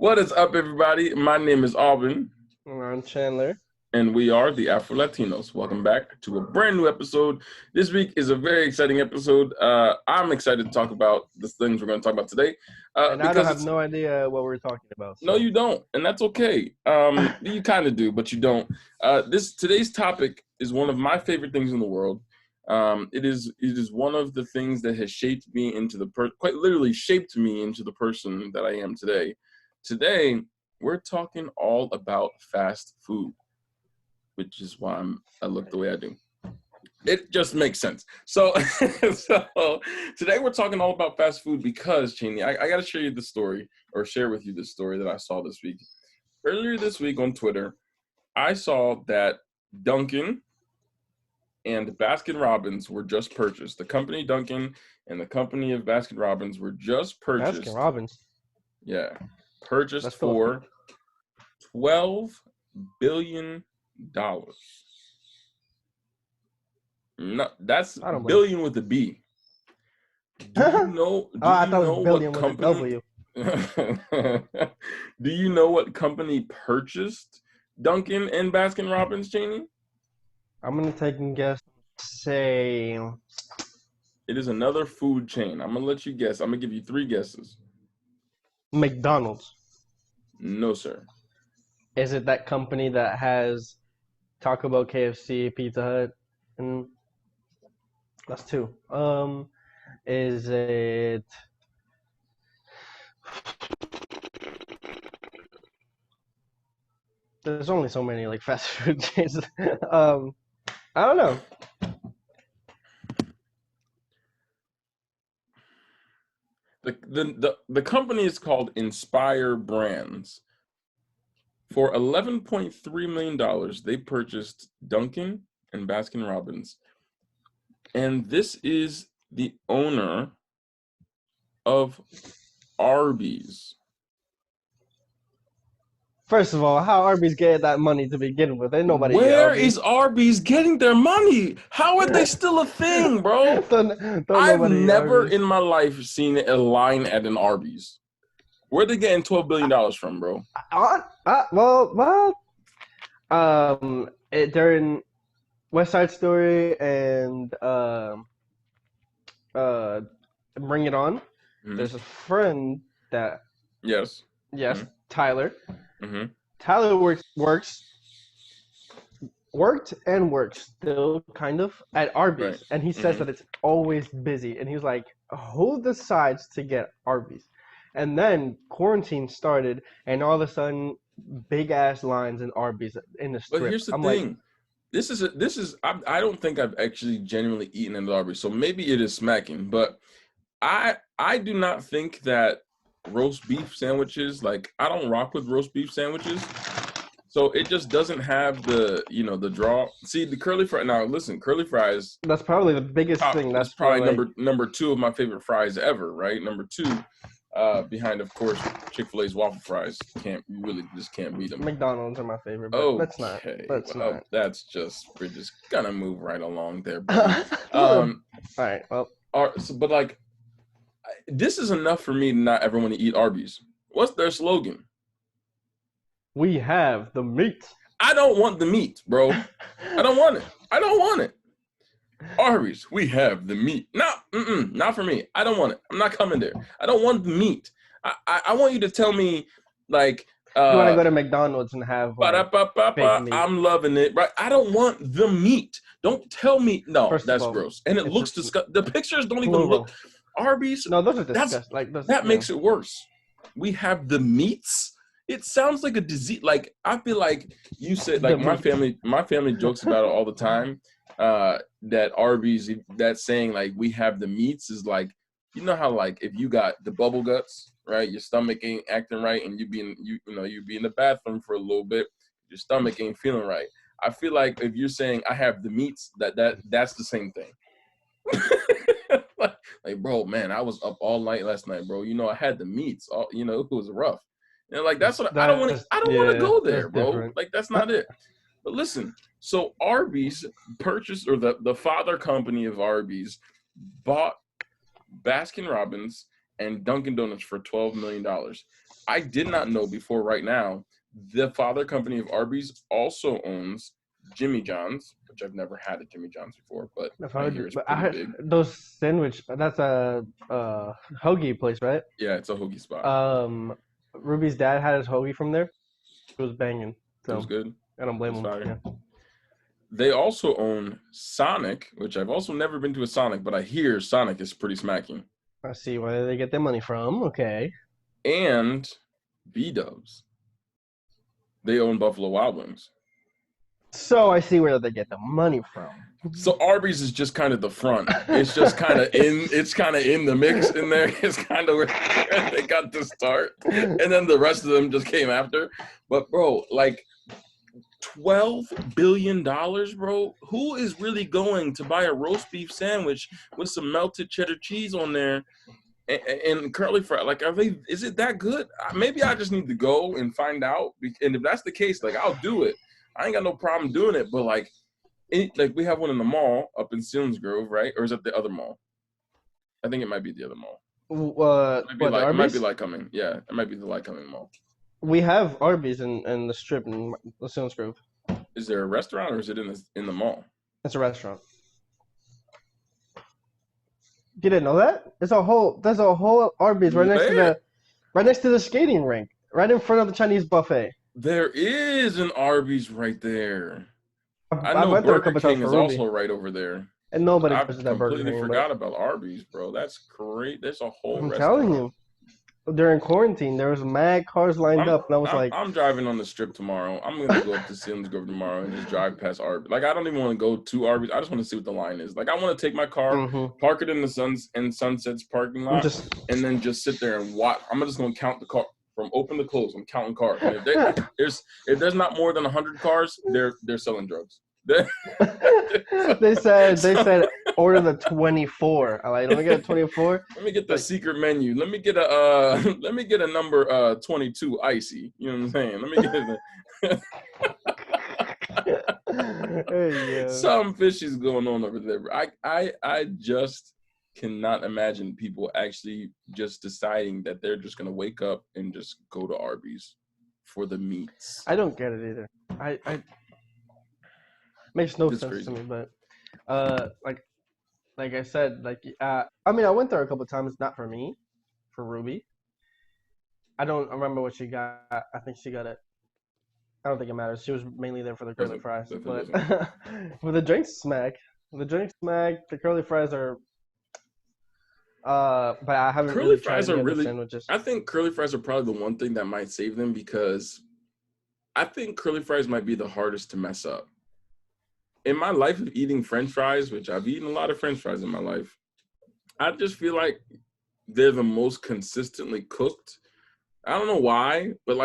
What is up, everybody? My name is Aubyn. I'm Chandler. And we are the AfroLatinos. Welcome back to a brand new episode. This week is a very exciting episode. I'm excited to talk about the things we're going to talk about today. And I don't have no idea what we're talking about. So. No, you don't, and that's okay. You kind of do, but you don't. Today's topic is one of my favorite things in the world. It is one of the things that has shaped me into quite literally shaped me into the person that I am today. Today, we're talking all about fast food, which is why I look the way I do. It just makes sense. So today we're talking all about fast food because, Cheney, I got to share with you this story that I saw this week. Earlier this week on Twitter, I saw that Dunkin' and Baskin-Robbins were just purchased. The company Dunkin' and the company of Baskin-Robbins were just purchased. Baskin-Robbins? Yeah. Purchased for $12 billion. No, that's billion with a B. Do you know? I thought it was billion with a W. Do you know what company purchased Dunkin' and Baskin-Robbins, Cheney? I'm gonna take a guess. Say it is another food chain. I'm gonna let you guess. I'm gonna give you 3 guesses. McDonald's. No, sir. Is it that company that has Taco Bell, KFC, Pizza Hut, and that's 2? Is it? There's only so many like fast food chains. I don't know. The company is called Inspire Brands. For $11.3 million, they purchased Dunkin' and Baskin-Robbins. And this is the owner of Arby's. First of all, how Arby's getting that money to begin with? Ain't nobody. Where is Arby's getting their money? How are they still a thing, bro? I've never in my life seen a line at an Arby's. Where are they getting $12 billion from, bro? During West Side Story and Bring It On, there's a friend that Tyler. Tyler worked and works still kind of at Arby's, right. And he says that it's always busy, and he's like, who decides to get Arby's? And then quarantine started, and all of a sudden, big ass lines in Arby's in the strip. But here's the thing: I don't think I've actually genuinely eaten at Arby's, so maybe it is smacking. But I do not think that roast beef sandwiches, like I don't rock with roast beef sandwiches, so it just doesn't have the the draw. See the curly fry. Now listen, curly fries. That's probably the biggest thing. That's probably number 2 of my favorite fries ever. Right, number 2. Behind, of course, Chick-fil-A's waffle fries. You really just can't beat them. McDonald's are my favorite, but let's not. That's just, we're just gonna move right along there. All right, well. But like, this is enough for me to not ever want to eat Arby's. What's their slogan? We have the meat. I don't want the meat, bro. I don't want it. Arby's, we have the meat. Not for me. I don't want it. I'm not coming there. I don't want the meat. I want you to tell me, like, you want to go to McDonald's and have fake meat. I'm loving it, right? I don't want the meat. Don't tell me. No, that's gross. And it looks disgusting. The pictures don't even look. Arby's. No, those are disgusting. That makes it worse. We have the meats. It sounds like a disease. Like, I feel like you said, like, my family jokes about it all the time. That Arby's, that saying like we have the meats is like, you know how like if you got the bubble guts, right? Your stomach ain't acting right, and you be in the bathroom for a little bit, your stomach ain't feeling right. I feel like if you're saying I have the meats, that's the same thing. like, bro, man, I was up all night last night, bro. I had the meats. It was rough. And like that's what I don't want to go there, bro. Different. Like that's not it. But listen, so Arby's purchased, or the father company of Arby's bought Baskin-Robbins and Dunkin' Donuts for $12 million. I did not know before right now, the father company of Arby's also owns Jimmy John's, which I've never had at Jimmy John's before, but I've I heard, hear it's but I pretty heard big. those sandwich. That's a hoagie place, right? Yeah, it's a hoagie spot. Ruby's dad had his hoagie from there. It was banging. It was So good. I don't blame It's him. fire. Yeah. They also own Sonic, which I've also never been to a Sonic, but I hear Sonic is pretty smacking. I see where they get their money from. Okay. And B-Dubs. They own Buffalo Wild Wings. So I see where they get the money from. So Arby's is just kind of the front. It's just kind of in. It's kind of in the mix in there. It's kind of where they got to start, and then the rest of them just came after. But bro, like $12 billion, bro. Who is really going to buy a roast beef sandwich with some melted cheddar cheese on there and curly fry? Like, are they? Is it that good? Maybe I just need to go and find out. And if that's the case, like, I'll do it. I ain't got no problem doing it. But like we have one in the mall up in Selinsgrove, right? Or is it the other mall? I think it might be the other mall. It might be Lycoming. Yeah, it might be the Lycoming mall. We have Arby's in the strip in the Selinsgrove. Is there a restaurant or is it in the mall? It's a restaurant. You didn't know that? There's a whole Arby's right next to the skating rink, right in front of the Chinese buffet. There is an Arby's right there. I know went there Burger King is also right over there. And nobody I goes to that Burger King. completely forgot about Arby's, bro. That's great. There's a whole I'm restaurant. telling you. During quarantine, there was mad cars lined up, and I was like, I'm driving on the strip tomorrow. I'm gonna go up to Selinsgrove tomorrow and just drive past Arby's. Like, I don't even want to go to Arby's. I just want to see what the line is. Like, I want to take my car, park it in the Sunset's parking lot, and then just sit there and watch. I'm just gonna count the car from open to close. I'm counting cars. And if there's not more than 100 cars, they're selling drugs. They said order the 24. I'm like, let me get a 24. Let me get the secret menu. Let me get a number 22 icy. You know what I'm saying? Let me get some fishy's going on over there. I just cannot imagine people actually just deciding that they're just gonna wake up and just go to Arby's for the meats. I don't get it either. I makes no sense to me, but like I said, I mean, I went there a couple of times, not for me, for Ruby. I don't remember what she got. I think she got it. I don't think it matters. She was mainly there for the curly fries, but for the drink smack, the curly fries are. But I haven't really tried any other sandwiches. I think curly fries are probably the one thing that might save them because I think curly fries might be the hardest to mess up. In my life of eating French fries, which I've eaten a lot of French fries in my life, I just feel like they're the most consistently cooked. I don't know why, but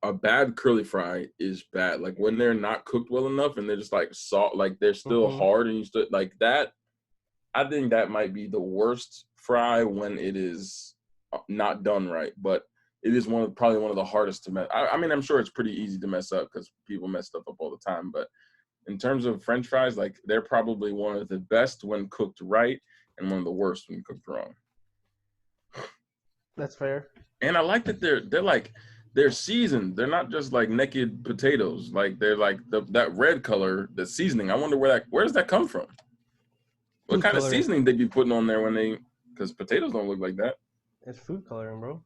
a bad curly fry is bad. Like when they're not cooked well enough and they're just like salt, like they're still hard and you still like that. I think that might be the worst fry when it is not done right, but it is probably one of the hardest to mess. I mean, I'm sure it's pretty easy to mess up because people mess stuff up all the time, but in terms of French fries, like they're probably one of the best when cooked right and one of the worst when cooked wrong. That's fair. And I like that they're seasoned. They're not just like naked potatoes. Like they're like that red color, the seasoning. I wonder where does that come from? What kind of seasoning they be putting on there because potatoes don't look like that. It's food coloring, bro.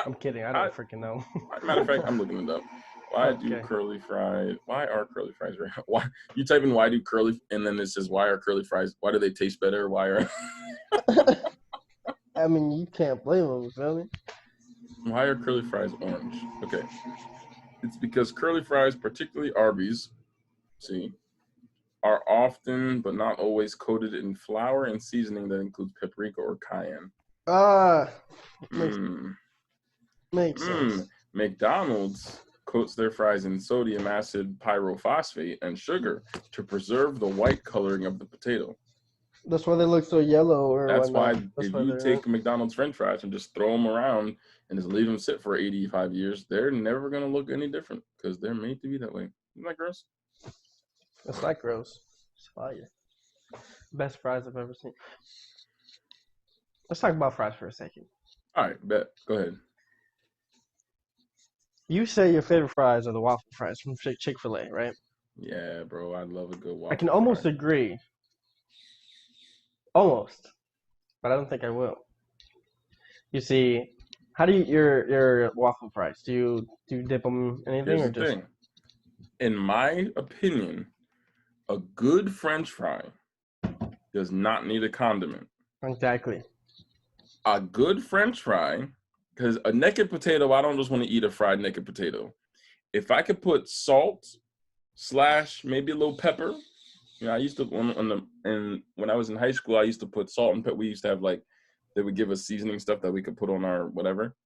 I'm kidding. I don't freaking know. Matter of fact, I'm looking it up. Why are curly fries red? Why you type in why do curly and then it says why are curly fries? Why do they taste better? Why are I mean, you can't blame them, you feel me? Why are curly fries orange? Okay. It's because curly fries, particularly Arby's, are often but not always coated in flour and seasoning that includes paprika or cayenne. Makes sense. McDonald's coats their fries in sodium acid pyrophosphate and sugar to preserve the white coloring of the potato. That's why they look so yellow. That's why if you take McDonald's French fries and just throw them around and just leave them sit for 85 years, they're never going to look any different because they're made to be that way. Isn't that gross? It's not gross. It's fire. Best fries I've ever seen. Let's talk about fries for a second. All right, bet. Go ahead. You say your favorite fries are the waffle fries from Chick-fil-A, right? Yeah, bro, I love a good I can waffle fry. almost agree. Almost. But I don't think I will. You see, how do you your waffle fries? Do you dip them in anything Here's or the just thing. In my opinion, a good French fry does not need a condiment. exactly? A good French fry, because a naked potato, I don't just want to eat a fried naked potato. If I could put salt slash maybe a little pepper, I used to and when I was in high school, I used to put salt and pepper. We used to have like they would give us seasoning stuff that we could put on our whatever.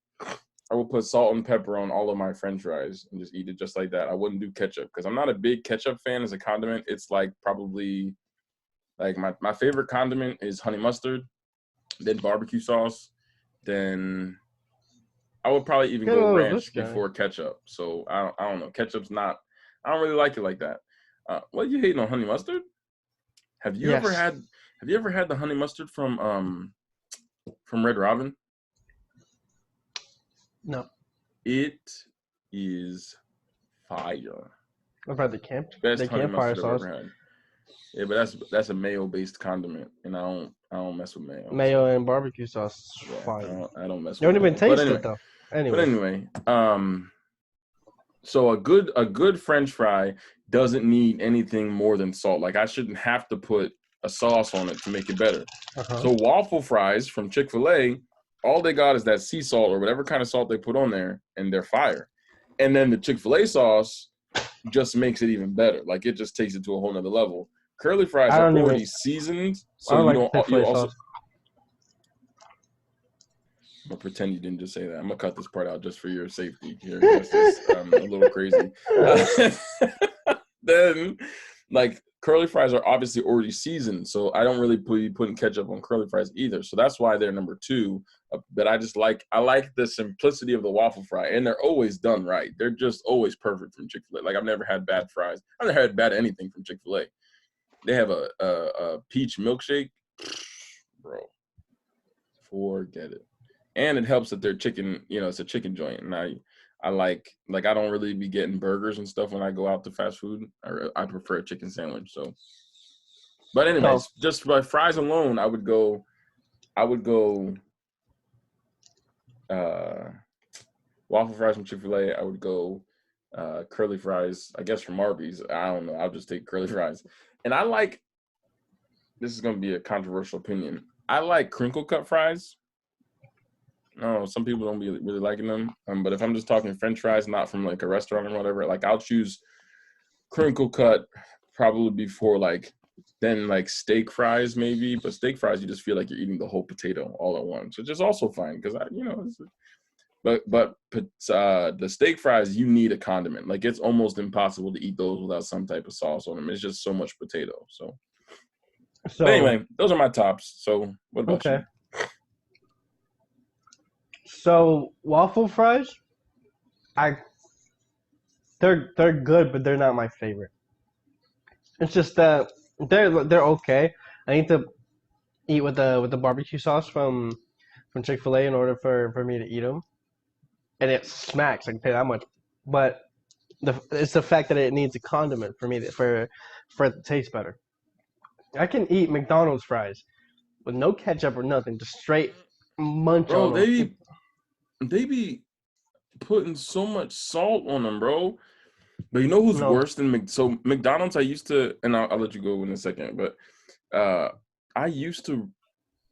I would put salt and pepper on all of my French fries and just eat it just like that. I wouldn't do ketchup because I'm not a big ketchup fan as a condiment. It's like probably like my favorite condiment is honey mustard, then barbecue sauce, then I would probably even Get a go load of this ranch guy. before ketchup. So I don't know. Ketchup's not. I don't really like it like that. What are you hating on honey mustard? Have you ever Yes. had Have you ever had the honey mustard from Red Robin? No. It is fire. I've had Best the honey campfire mustard I've sauce, ever had. Yeah, but that's a mayo based condiment, and I don't mess with mayo. mayo So and barbecue sauce. yeah, Fire. I don't mess You with don't even mayo. But taste anyway, it though. but Anyways, anyway, so a good French fry doesn't need anything more than salt. Like I shouldn't have to put a sauce on it to make it better. uh-huh. So waffle fries from Chick-fil-A, all they got is that sea salt or whatever kind of salt they put on there, and they're fire. And then the Chick-fil-A sauce just makes it even better. Like it just takes it to a whole nother level. Curly fries I are don't even. already seasoned, I so don't you like the don't. You Chick-fil-A also. sauce. I'm gonna pretend you didn't just say that. I'm gonna cut this part out just for your safety here. That's just a little crazy. Then, like curly fries are obviously already seasoned, so I don't really be putting ketchup on curly fries either. So that's why they're number two. But I like the simplicity of the waffle fry, and they're always done right. They're just always perfect from Chick-fil-A. Like I've never had bad fries. I've never had bad anything from Chick-fil-A. They have a peach milkshake, bro. Forget it. And it helps that they're chicken. It's a chicken joint, and I like I don't really be getting burgers and stuff when I go out to fast food. I prefer a chicken sandwich. So, but So anyways, just by fries alone, I would go uh, waffle fries from Chick-fil-A. I would go curly fries, I guess from Arby's. I don't know. I'll just take curly fries. And I like this is going to be a controversial opinion. I like crinkle cut fries. No, some people don't be really liking them. But if I'm just talking French fries, not from like a restaurant or whatever, like I'll choose crinkle cut probably before then like steak fries maybe. But steak fries, you just feel like you're eating the whole potato all at once, which is also fine because but the steak fries, you need a condiment. Like it's almost impossible to eat those without some type of sauce on them. It's just so much potato. So, but so anyway, those are my tops. So, what about you? okay. So waffle fries, I they're good, but they're not my favorite. It's just that they're okay. I need to eat with the barbecue sauce from Chick-fil-A in order for me to eat them, and it smacks. I can tell you that much. But it's the fact that it needs a condiment for me for it to taste better. I can eat McDonald's fries with no ketchup or nothing, just straight munch Bro, on them. they be putting so much salt on them, bro. But you know who's No, worse than McDonald's? I used to, and I'll let you go in a second, but I used to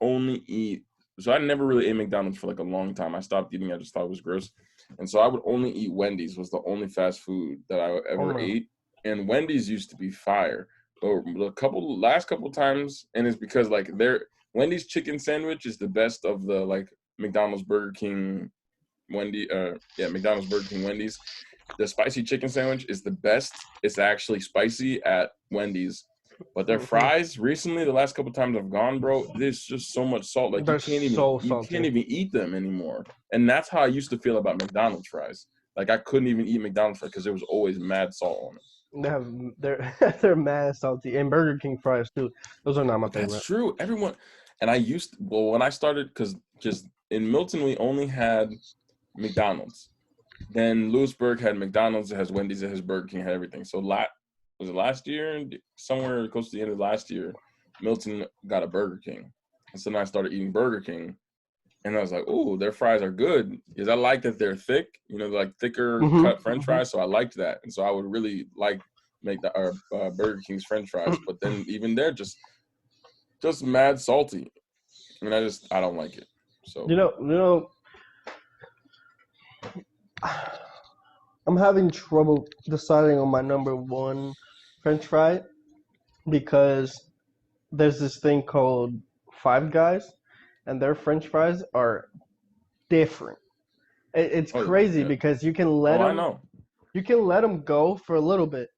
only eat. So I never really ate McDonald's for like a long time. I stopped eating. I just thought it was gross, and so I would only eat Wendy's. Was the only fast food that I oh ever no, ate, and Wendy's used to be fire. But the last couple times, and it's because like their Wendy's chicken sandwich is the best of the like McDonald's, Burger King, McDonald's, Burger King, Wendy's. The spicy chicken sandwich is the best. It's actually spicy at Wendy's. But their hmm fries recently, the last couple times I've gone, bro, there's just so much salt. Like they're so you can't salty. even eat them anymore. And that's how I used to feel about McDonald's fries. Like I couldn't even eat McDonald's fries because there was always mad salt on it. They have they're they're mad salty, and Burger King fries too. Those are not my That's favorite. true. And when I started, because just in Milton, we only had McDonald's. Then Lewisburg had McDonald's, it has Wendy's, it has Burger King, it had everything. So was it last year? Somewhere close to the end of last year, Milton got a Burger King. And so then I started eating Burger King. And I was like, "Ooh, their fries are good." Because I like that they're thick, like thicker cut French fries. So I liked that, and so I would really make Burger King's French fries. But then even they're just mad salty, and I don't like it. So I'm having trouble deciding on my number one French fry because there's this thing called Five Guys, and their French fries are different. It's crazy because you can let them go for a little bit,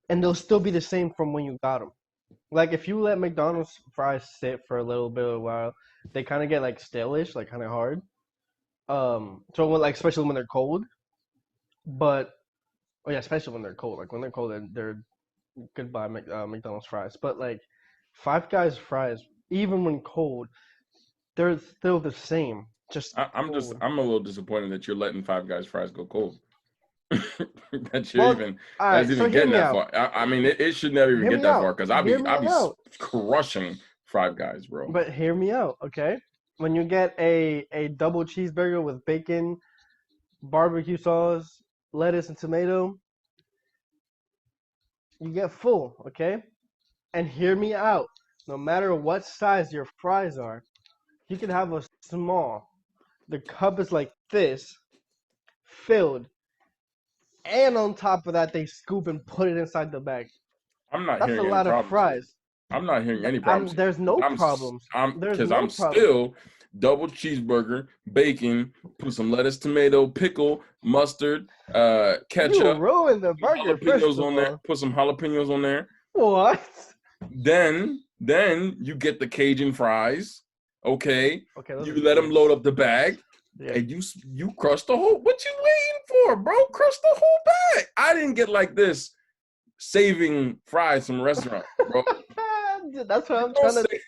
and they'll still be the same from when you got them. Like if you let McDonald's fries sit for a little bit of a while, they kind of get like stale-ish, like kind of hard. So especially when they're cold. But especially when they're cold. Like when they're cold, they're goodbye McDonald's fries. But like Five Guys fries, even when cold, they're still the same. I'm a little disappointed that you're letting Five Guys fries go cold. That you're even getting that far. I mean, it should never even get that far because I'll be crushing Five Guys, bro. But hear me out, okay? When you get a double cheeseburger with bacon, barbecue sauce, lettuce, and tomato, you get full, okay? And hear me out. No matter what size your fries are, you can have a small. The cup is like this, filled. And on top of that, they scoop and put it inside the bag. I'm not hearing any problems. That's a lot of fries. I'm not hearing any problems. There's no problems. Because I'm still double cheeseburger, bacon, put some lettuce, tomato, pickle, mustard, ketchup. You ruined the burger. Jalapenos on there. Put some jalapenos on there. What? Then you get the Cajun fries. Okay. You let them load up the bag. Yeah. And you crush the whole. What you waiting for, bro? Crush the whole bag. I didn't get like this saving fries from a restaurant, bro. That's what I'm trying to.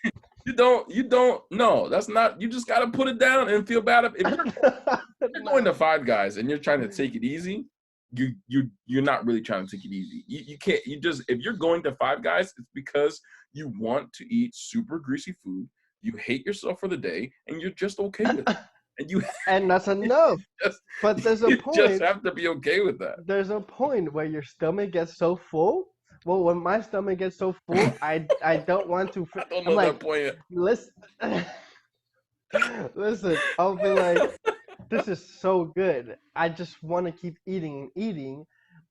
You don't. No, that's not. You just gotta put it down and feel bad if you're going to Five Guys and you're trying to take it easy. You're not really trying to take it easy. You can't. If you're going to Five Guys, it's because you want to eat super greasy food. You hate yourself for the day, and you're just okay with it. And that's enough. But there's a point. You just have to be okay with that. There's a point where your stomach gets so full. Well, when my stomach gets so full, I don't want to. I don't know that point. Listen. I'll be like, this is so good. I just want to keep eating and eating.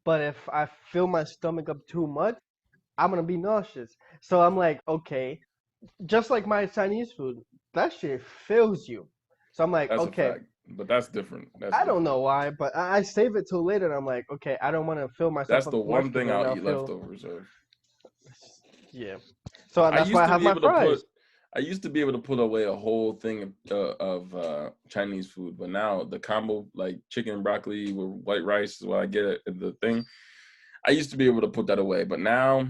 But if I fill my stomach up too much, I'm gonna be nauseous. So I'm like, okay, just like my Chinese food, that shit fills you. So I'm like, that's okay. But that's different. I don't know why, but I save it till later, and I'm like, okay, I don't want to fill myself That's up. That's the one thing I'll eat leftovers of. Yeah. So that's why I have my fries. I used to be able to put away a whole thing of Chinese food, but now the combo, like chicken and broccoli with white rice is what I get at the thing. I used to be able to put that away, but now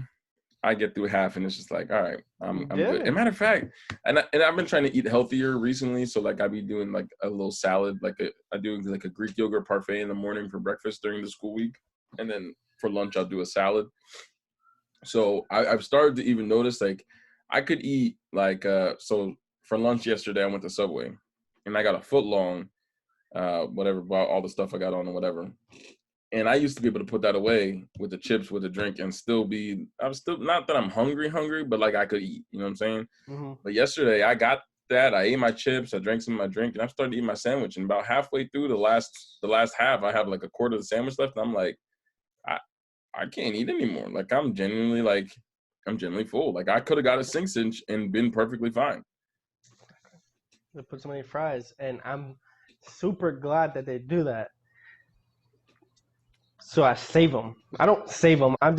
I get through half and it's just like, all right, I'm good. As a matter of fact, and I've been trying to eat healthier recently. So like I be doing like a little salad, I do like a Greek yogurt parfait in the morning for breakfast during the school week. And then for lunch, I'll do a salad. So I've started to even notice like I could eat so for lunch yesterday, I went to Subway and I got a foot long, whatever, all the stuff I got on or whatever. And I used to be able to put that away with the chips, with the drink, and I'm still, not that I'm hungry, but like I could eat, you know what I'm saying? Mm-hmm. But yesterday I got that, I ate my chips, I drank some of my drink, and I started eating my sandwich. And about halfway through the last half, I have like a quarter of the sandwich left. And I'm like, I can't eat anymore. Like I'm genuinely full. Like I could have got a 6-inch and been perfectly fine. They put so many fries, and I'm super glad that they do that. So I save them. I don't save them. I be,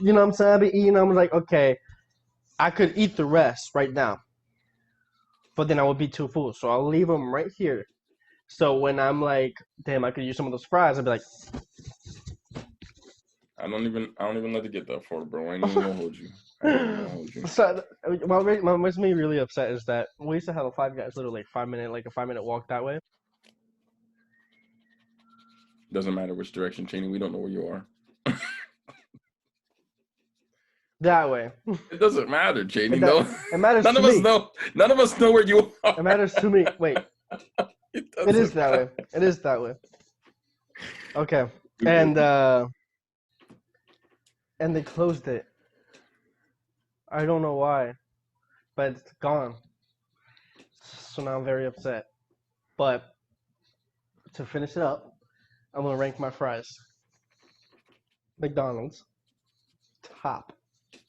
you know what I'm saying? I be eating. I'm like, okay, I could eat the rest right now, but then I would be too full. So I'll leave them right here. So when I'm like, damn, I could use some of those fries, I'll be like, I don't even let it get that far, bro. I ain't even gonna hold you. I ain't gonna hold you. So what makes me really upset is that we used to have a Five Guys literally like a 5 minute walk that way. Doesn't matter which direction, Cheney. We don't know where you are. That way. It doesn't matter, Cheney. It, No, it matters none to of us me. know. None of us know where you are. It matters to me. Wait. It is that way. It is that way. Okay. And they closed it. I don't know why, but it's gone. So now I'm very upset. But to finish it up, I'm gonna rank my fries. McDonald's, top.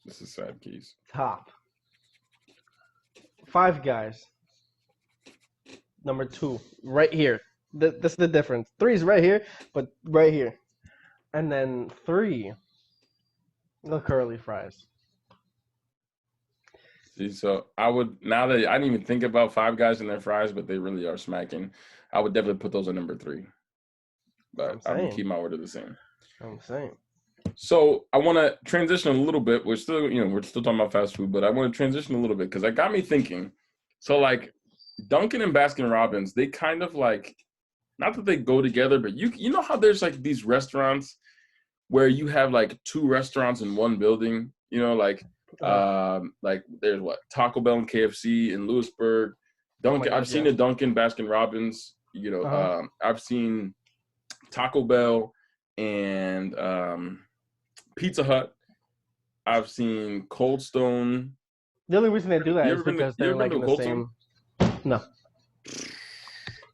This is sad case. Top. Five Guys, number 2, right here. This is the difference. 3 is right here, but right here. And then 3, the curly fries. See, so I would, now that I didn't even think about Five Guys and their fries, but they really are smacking. I would definitely put those at number 3. But I'm gonna keep my order the same. I'm saying. So I want to transition a little bit. We're still talking about fast food, but I want to transition a little bit because it got me thinking. So like Dunkin' and Baskin Robbins, they kind of like, not that they go together, but you know how there's like these restaurants where you have like 2 restaurants in one building, you know, like there's Taco Bell and KFC in Lewisburg. Dunkin', I've seen a Dunkin', Baskin Robbins, you know, I've seen Taco Bell and Pizza Hut. I've seen Cold Stone. The only reason they do that is because they're like in the same. No.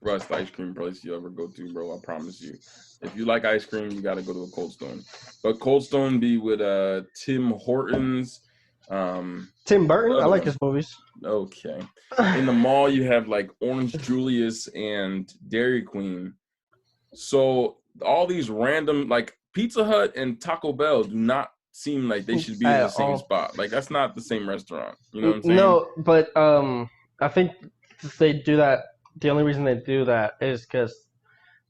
Bro, it's the ice cream place you ever go to, bro. I promise you. If you like ice cream, you got to go to a Cold Stone. But Cold Stone be with Tim Hortons. Tim Burton? I like his movies. Okay. In the mall, you have like Orange Julius and Dairy Queen. So all these random, like Pizza Hut and Taco Bell do not seem like they should be in the same spot. Like that's not the same restaurant. You know what I'm saying? No, but I think they do that. The only reason they do that is because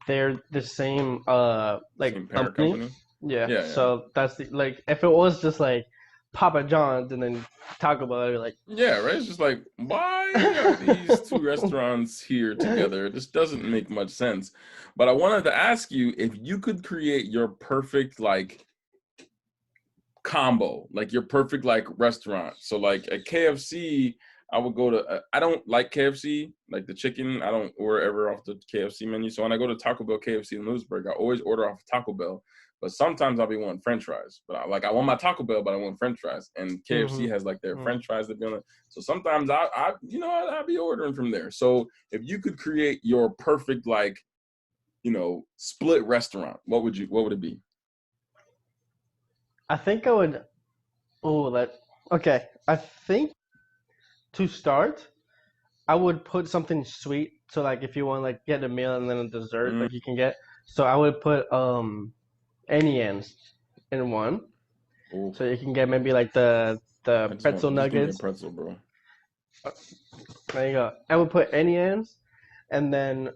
they're the same same parent company. Yeah. So that's like if it was just like Papa John's and then Taco Bell, I'd be like, yeah, right. It's just like, why are these 2 restaurants here together? This doesn't make much sense. But I wanted to ask you if you could create your perfect like combo, like your perfect like restaurant. So like at KFC, I would go to, I don't like KFC, like the chicken. I don't order ever off the KFC menu. So when I go to Taco Bell, KFC in Lewisburg, I always order off Taco Bell. But sometimes I'll be wanting French fries. But I want my Taco Bell, but I want French fries. And KFC has like their French fries that be on it. So sometimes I'll be ordering from there. So if you could create your perfect like, you know, split restaurant, what would it be? I think I would. I think to start, I would put something sweet. So like if you want like get a meal and then a dessert, like you can get. So I would put onions in one. Ooh. So you can get maybe like the pretzel nuggets. Pretzel, bro. There you go. I would put onions, and then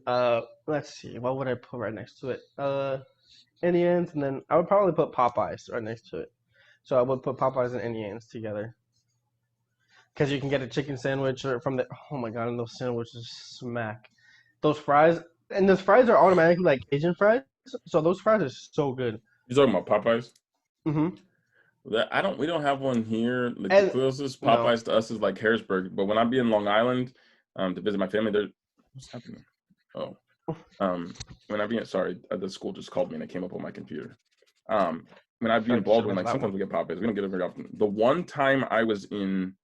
let's see, what would I put right next to it? Onions, and then I would probably put Popeyes right next to it. So I would put Popeyes and onions together. Because you can get a chicken sandwich from the. Oh my god, and those sandwiches smack. Those fries, and those fries are automatically like Asian fries. So those fries are so good. You talking about Popeyes? Mm-hmm. We don't have one here. Like the closest Popeyes to us is like Harrisburg. But when I be in Long Island to visit my family, what's happening? Oh, when I be the school just called me and it came up on my computer. When I be in Baldwin, like sometimes we get Popeyes. We don't get it very often. The one time I was in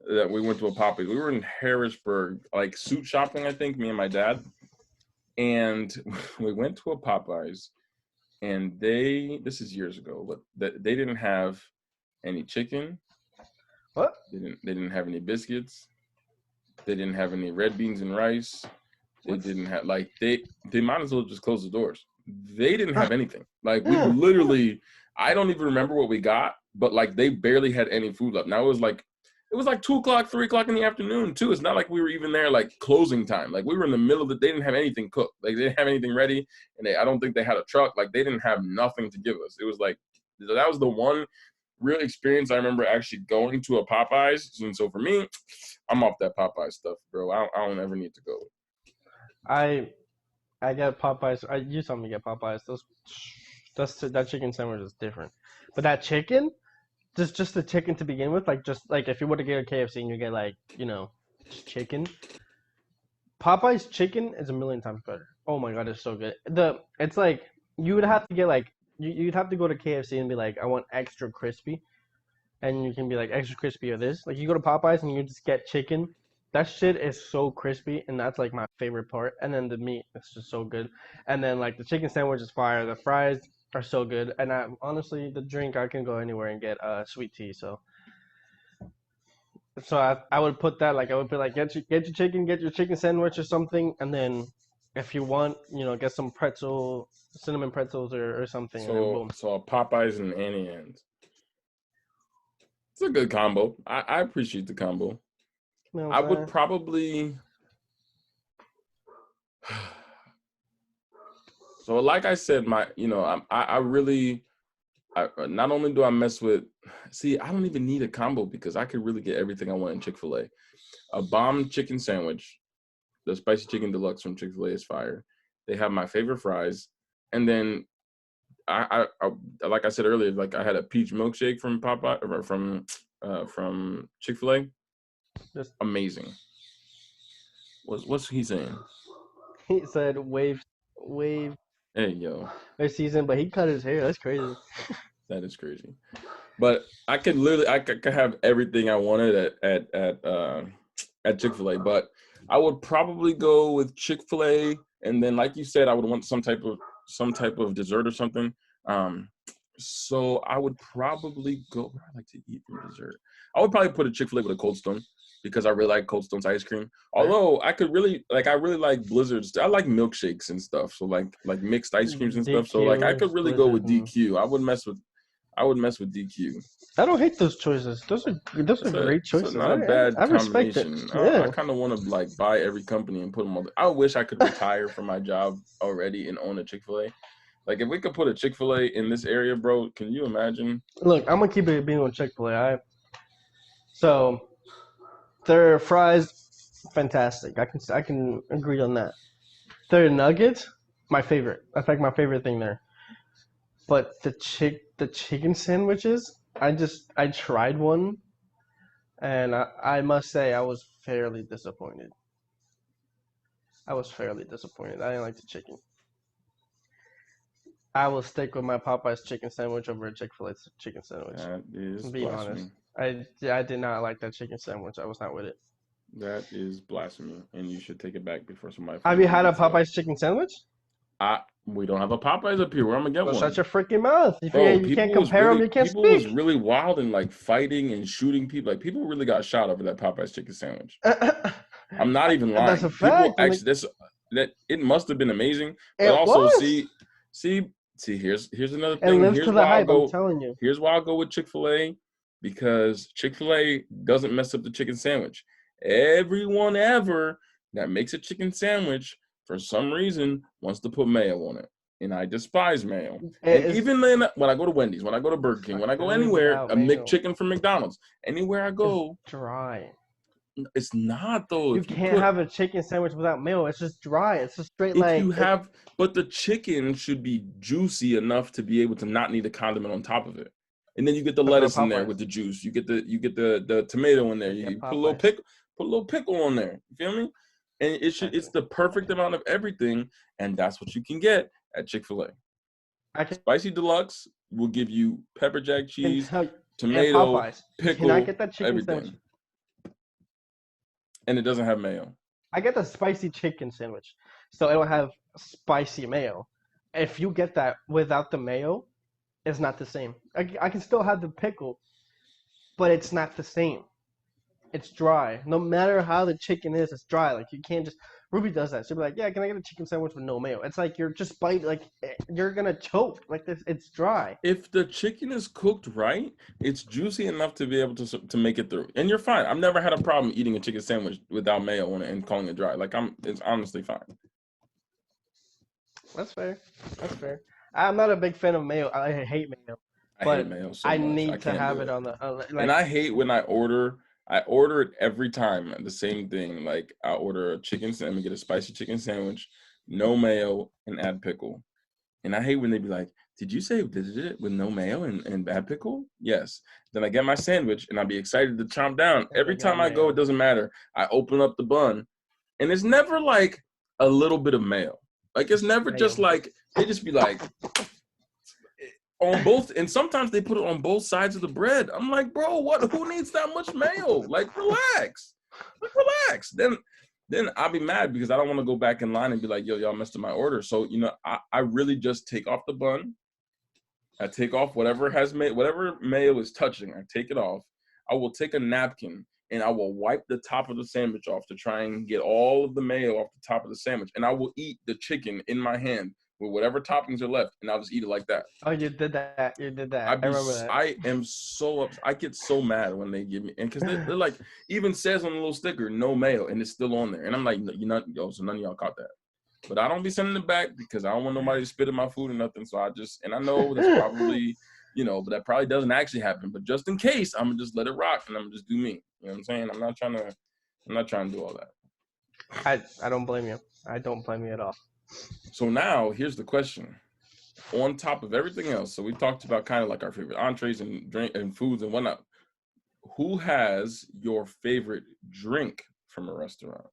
that we went to a Popeyes, we were in Harrisburg, like suit shopping. I think me and my dad, and we went to a Popeyes. And this is years ago, but they didn't have any chicken. What? They didn't have any biscuits. They didn't have any red beans and rice. They didn't have they might as well just close the doors. They didn't have anything. Like we literally, I don't even remember what we got, but like they barely had any food left. Now it was like 2:00, 3:00 in the afternoon too. It's not like we were even there like closing time. Like we were in the middle of they didn't have anything cooked. Like they didn't have anything ready, and I don't think they had a truck. Like they didn't have nothing to give us. It was like that was the one real experience, I remember actually going to a Popeyes. And so for me, I'm off that Popeyes stuff, bro. I don't ever need to go. I get Popeyes. You told me to get Popeyes. That chicken sandwich is different. But that chicken, just the chicken to begin with, like just like if you were to get a KFC and you get like just chicken. Popeye's chicken is a million times better. Oh my god, it's so good. It's like you would have to get like you'd have to go to KFC and be like, I want extra crispy, and you can be like extra crispy or this. Like you go to Popeyes and you just get chicken. That shit is so crispy, and that's like my favorite part. And then the meat is just so good. And then like the chicken sandwich is fire. The fries are so good. And honestly, the drink I can go anywhere and get sweet tea. So I would put that like I would put like get your chicken sandwich or something, and then if you want, get some cinnamon pretzels or something, and then boom. So a Popeyes and Annie Ann's. It's a good combo. I appreciate the combo. I would probably. So like I said, I really. Not only do I mess with, I don't even need a combo because I could really get everything I want in Chick-fil-A. A bomb chicken sandwich, the spicy chicken deluxe from Chick-fil-A is fire. They have my favorite fries, and then I like I said earlier, like I had a peach milkshake from Popeye or from Chick-fil-A. Just amazing. What's he saying? He said wave. Hey yo. This season, but he cut his hair. That's crazy. That is crazy. But I could have everything I wanted at Chick-fil-A, but I would probably go with Chick-fil-A, and then like you said, I would want some type of dessert or something. So I would probably go. What I like to eat for dessert. I would probably put a Chick-fil-A with a Cold Stone because I really like Cold Stone's ice cream. Although I really like Blizzards. I like milkshakes and stuff. So like mixed ice creams and stuff. So like I could really go with DQ. I would mess with DQ. I don't hate those choices. Those are great choices. It's not a bad combination. Respect it. Yeah. I kind of want to like buy every company and put them all. I wish I could retire from my job already and own a Chick-fil-A. Like if we could put a Chick-fil-A in this area, bro, can you imagine? Look, I'm gonna keep it being with Chick-fil-A. So their fries, fantastic. I can agree on that. Their nuggets, my favorite. That's like my favorite thing there. But the chicken sandwiches, I tried one, and I must say I was fairly disappointed. I didn't like the chicken. I will stick with my Popeyes chicken sandwich over a Chick-fil-A chicken sandwich. That is being honest. I did not like that chicken sandwich. I was not with it. That is blasphemy, and you should take it back before somebody. Have you had a Popeyes chicken sandwich? We don't have a Popeyes up here. Where I'm gonna get one? Shut your freaking mouth! You can't compare them. You can't speak. People was really wild and like fighting and shooting people. Like people really got shot over that Popeyes chicken sandwich. I'm not even lying. That's a fact. People actually, that it must have been amazing. But also, see, here's another thing. And here's why hype, I'm telling you. Here's why I'll go with Chick-fil-A, because Chick-fil-A doesn't mess up the chicken sandwich. Everyone ever that makes a chicken sandwich for some reason wants to put mayo on it, and I despise mayo. And even then, when I go to Wendy's, when I go to Burger King, when I go anywhere, a McChicken from McDonald's, anywhere I go, it's dry. It's not though. You can't have a chicken sandwich without mayo. It's just dry. It's just straight but the chicken should be juicy enough to be able to not need a condiment on top of it. And then you get the lettuce in there with the juice. You get the tomato in there. You put a little pickle on there. You feel me? And it's the perfect amount of everything, and that's what you can get at Chick-fil-A. Spicy Deluxe will give you pepper jack cheese, tomato, pickle, can I get that chicken everything. Sandwich? And it doesn't have mayo. I get the spicy chicken sandwich, so it don't have spicy mayo. If you get that without the mayo, it's not the same. I can still have the pickle, but it's not the same. It's dry. No matter how the chicken is, it's dry. Like you can't just. Ruby does that. She'll be like, "Yeah, can I get a chicken sandwich with no mayo?" It's like you're just biting. Like you're gonna choke. Like this, it's dry. If the chicken is cooked right, it's juicy enough to be able to make it through, and you're fine. I've never had a problem eating a chicken sandwich without mayo on it and calling it dry. Like it's honestly fine. That's fair. I'm not a big fan of mayo. I hate mayo. I hate mayo so I much. need I to can't have do it it. on the And I hate when I order it every time. The same thing. Like I order a chicken sandwich, get a spicy chicken sandwich, no mayo, and add pickle. And I hate when they be like, did you say did it with no mayo and bad pickle? Yes. Then I get my sandwich and I'll be excited to chomp down. and they Every got time I go, mayo. it doesn't matter. I open up the bun and it's never like a little bit of mayo. Like it's never just Mayo. like, they just be like on both, and sometimes they put it on both sides of the bread. I'm like, bro, who needs that much mayo? Like relax. Like relax. Then I'll be mad because I don't want to go back in line and be like, yo, y'all messed up my order. So, I really just take off the bun. I take off whatever mayo is touching. I take it off. I will take a napkin and I will wipe the top of the sandwich off to try and get all of the mayo off the top of the sandwich. And I will eat the chicken in my hand with whatever toppings are left, and I'll just eat it like that. Oh, you did that. You did that. I remember that. I am so upset. I get so mad when they give me, and because they're like, even says on the little sticker, no mayo, and it's still on there. And I'm like, so none of y'all caught that. But I don't be sending it back because I don't want nobody to spit in my food or nothing. So and I know that's probably, but that probably doesn't actually happen. But just in case, I'm gonna just let it rock and I'm gonna just do me. You know what I'm saying? I'm not trying to do all that. I don't blame you. I don't blame you at all. So now here's the question. On top of everything else, so we talked about kind of like our favorite entrees and drink and foods and whatnot. Who has your favorite drink from a restaurant?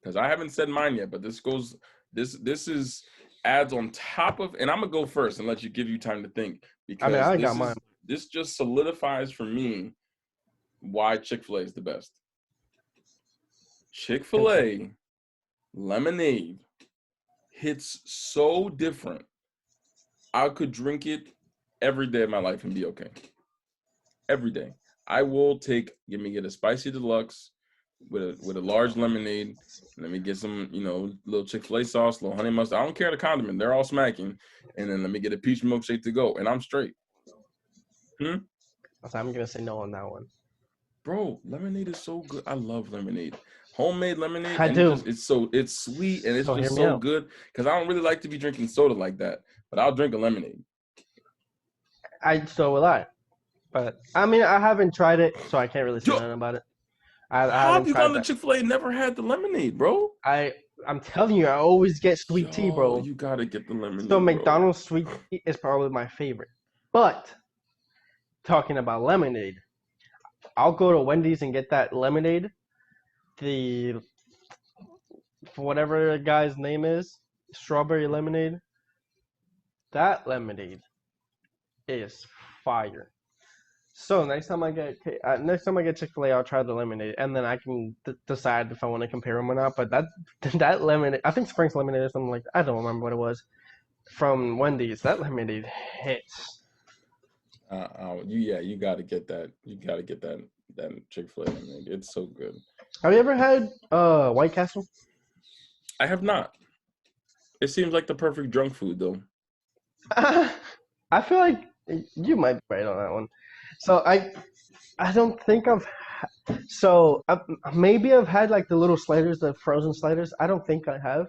Because I haven't said mine yet, but this is adds on top of, and I'm gonna go first and let you give you time to think, because I got mine. This just solidifies for me why Chick-fil-A is the best. Chick-fil-A lemonade hits so different. I could drink it every day of my life and be okay. Every day. I will get a spicy deluxe with a large lemonade. Let me get some, little Chick-fil-A sauce, little honey mustard. I don't care the condiment. They're all smacking. And then let me get a peach milkshake to go. And I'm straight. I'm going to say no on that one. Bro, lemonade is so good. I love lemonade. Homemade lemonade. I do. It's sweet and it's So just so good. Because I don't really like to be drinking soda like that. But I'll drink a lemonade. So will I. But, I mean, I haven't tried it, so I can't really say nothing about it. How have you gone to Chick-fil-A and never had the lemonade, bro? I'm telling you, I always get sweet tea, bro. You gotta get the lemonade. So McDonald's sweet tea is probably my favorite. But talking about lemonade, I'll go to Wendy's and get that lemonade. Whatever the guy's name is, strawberry lemonade. That lemonade is fire. So next time I get Chick-fil-A, I'll try the lemonade, and then I can decide if I want to compare them or not. But that lemonade, I think Spring's lemonade or something like that. I don't remember what it was from Wendy's. That lemonade hits. You got to get that. You got to get that Chick-fil-A lemonade. It's so good. Have you ever had White Castle? I have not. It seems like the perfect drunk food, though. I feel like you might be right on that one. So I don't think maybe I've had like the little sliders, the frozen sliders. I don't think I have,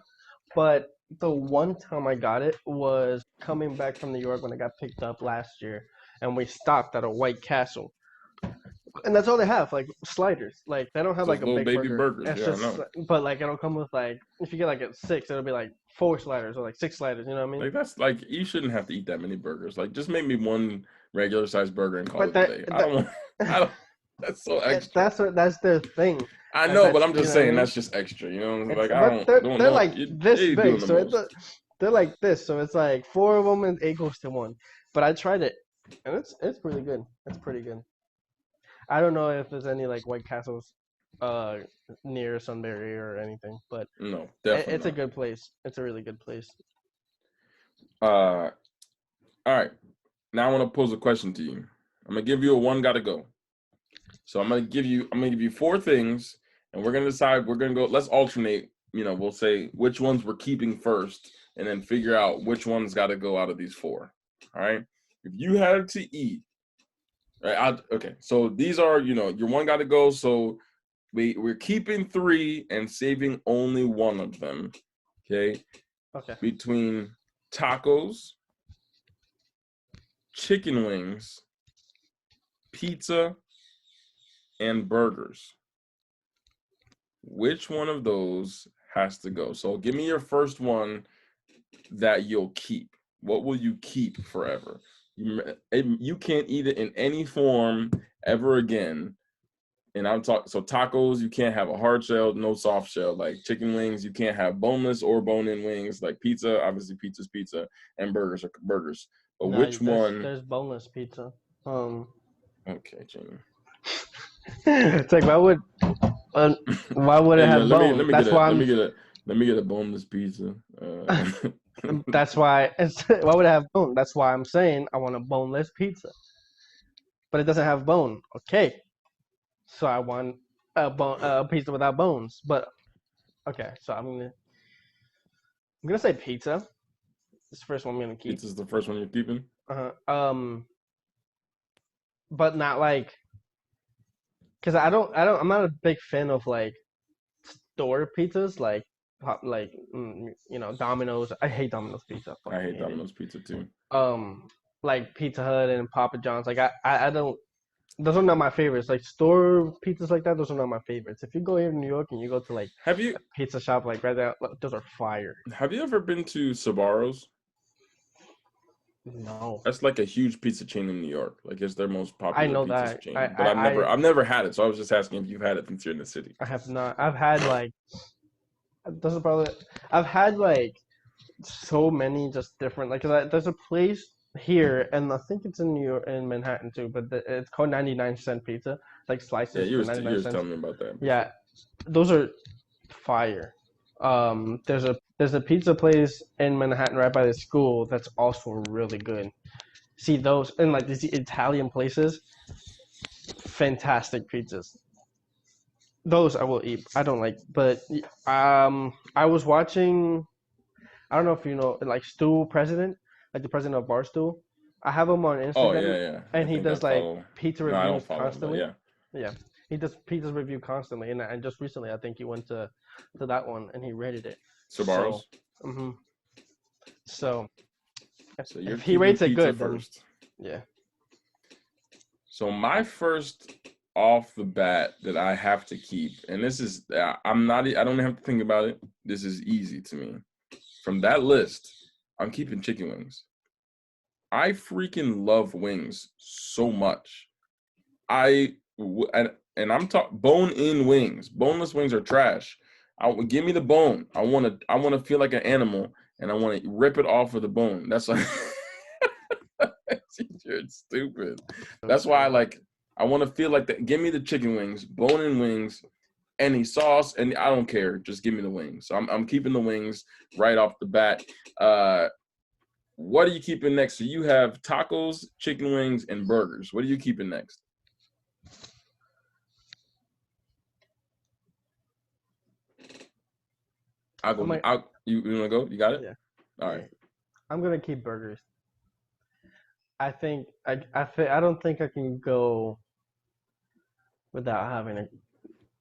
but the one time I got it was coming back from New York when I got picked up last year, and we stopped at a White Castle, and that's all they have, like sliders. Like they don't have like a little big baby burger. burgers. It's just, but like it'll come with like if you get like a 6, it'll be like 4 sliders or like 6 sliders. You know what I mean? Like that's like you shouldn't have to eat that many burgers. Like just make me one regular sized burger and call it a day. I don't. That's so extra. That's their thing. I know, but I'm just saying that's just extra. You know, like I don't. They're like this big, so they're like this, so it's like 4 of them and 8 goes to 1. But I tried it, and it's pretty good. It's pretty good. I don't know if there's any like White Castles near Sunbury or anything, but no, definitely it's a good place. It's a really good place. All right. Now I want to pose a question to you. I'm gonna give you a one gotta go. So I'm gonna give you 4 things, and we're gonna decide. We're gonna go. Let's alternate. We'll say which ones we're keeping first, and then figure out which ones got to go out of these 4. All right. If you had to eat, right? Okay. So these are your one got to go. So we're keeping 3 and saving only one of them. Okay. Okay. Between tacos, chicken wings, pizza, and burgers. Which one of those has to go? So give me your first one that you'll keep. What will you keep forever? You can't eat it in any form ever again. And I'm talking, so tacos, you can't have a hard shell, no soft shell. Like chicken wings, you can't have boneless or bone-in wings. Like pizza, obviously pizza's pizza, and burgers are burgers. But No, which one? there's boneless pizza. Okay, Jamie. It's like why would it Hey, have bone? That's why I'm. let me get a boneless pizza. That's why why would it have bone? That's why I'm saying I want a boneless pizza, but it doesn't have bone. Okay, so I want a pizza without bones. But okay, so I'm gonna say pizza. This is the first one I'm gonna keep. Pizza's the first one you're keeping. But not like, cause I'm not a big fan of like store pizzas Domino's. I hate Domino's pizza. I I fucking hate hate Domino's pizza too. it. Like Pizza Hut and Papa John's. Like I don't. Those are not my favorites. Like store pizzas like that. Those are not my favorites. If you go here in New York and you go to like Have you a pizza shop like right there, those are fire. ever been to Sbarro's? No, That's like a huge pizza chain in New York. Like it's their most I popular know pizza that. chain. But I've never had it. So I was just asking if you've had it since you're in the city. I have not. I've had like those are probably. I've had like so many just different there's a place here and I think it's in New York in Manhattan too, but it's called 99-cent pizza, like Yeah, slices for 99 you was cents. telling me about that before. Yeah, those are fire. There's a pizza place in Manhattan right by the school that's also really good. See those and like these Italian places, fantastic pizzas. Those I will eat. I don't like, but I was watching. I don't know if you know, like Stu President, like the president of Barstool. I have him on Oh yeah, Instagram, yeah. I and he think I does like follow. pizza No, I don't reviews follow him, but constantly. yeah. Yeah, he does pizza review constantly, and just recently I think he went to that one and he rated it. So, Sbarro's. hmm so So you're if he keeping rates it pizza good, then first. yeah. So my first off the bat that I have to keep, and this is I'm not. I don't have to think about it. This is easy to me. From that list, I'm keeping chicken wings. I freaking love wings so much. And I'm talking bone-in wings. Boneless wings are trash. Give me the bone. I want to feel like an animal, and I want to rip it off of the bone. That's like you're stupid. That's why I want to feel like that. Give me the chicken wings, bone-in wings, any sauce, and I don't care. Just give me the wings. So I'm keeping the wings right off the bat. What are you keeping next? So you have tacos, chicken wings, and burgers. What are you keeping next? I'll go. You want to go? You got it? Yeah, All right. yeah. I'm gonna keep burgers. I don't think I can go without having a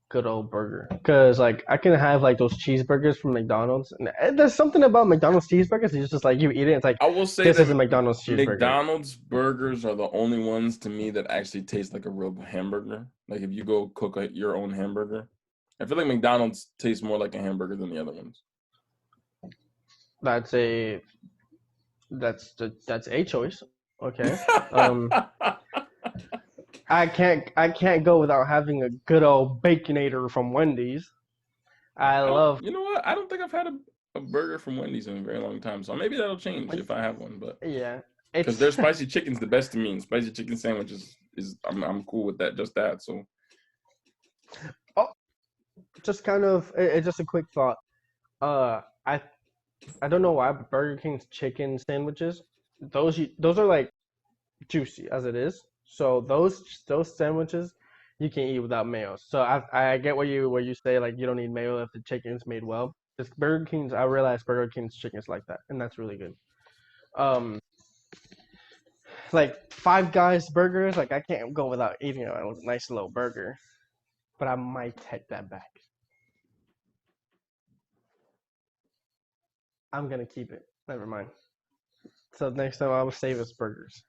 good old burger. Because like I can have like those cheeseburgers from McDonald's, and there's something about McDonald's cheeseburgers. It's just like you eat it, it's like I will say this is a that McDonald's cheeseburger. McDonald's burgers are the only ones to me that actually taste like a real hamburger. Like if you go cook your own hamburger, I feel like McDonald's tastes more like a hamburger than the other ones. That's a that's a choice. Okay. Um, I can't go without having a good old baconator from Wendy's. I love. You know what? I don't think I've had a burger from Wendy's in a very long time, so maybe that'll change if I have one. But Yeah, because it's their spicy chicken's the best to me, and spicy chicken sandwiches is I'm cool with that. Just that. So oh, just kind of it's just a quick thought. Uh, I I don't know why, but Burger King's chicken sandwiches, those are like juicy as it is. So those sandwiches you can eat without mayo. So I get what you say like you don't need mayo if the chicken's made well. Just Burger King's I realize Burger King's chicken's like that, and that's really good. Um, like Five Guys burgers, like I can't go without eating a nice little burger, but I might take that back. I'm gonna keep it. Never mind. So next time I will save us burgers.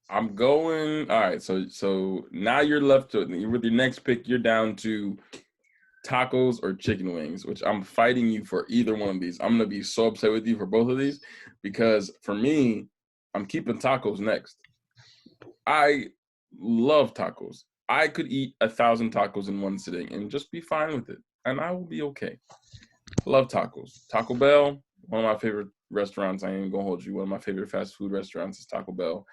I'm going. All right, so now you're left with your next pick. You're down to tacos or chicken wings, which I'm fighting you for either one of these. I'm gonna be so upset with you for both of these because for me, I'm keeping tacos next. I love tacos. I could eat 1,000 tacos in one sitting and just be fine with it, and I will be okay. Love tacos. Taco Bell, one of my favorite restaurants. I ain't even gonna hold you. One of my favorite fast food restaurants is Taco Bell.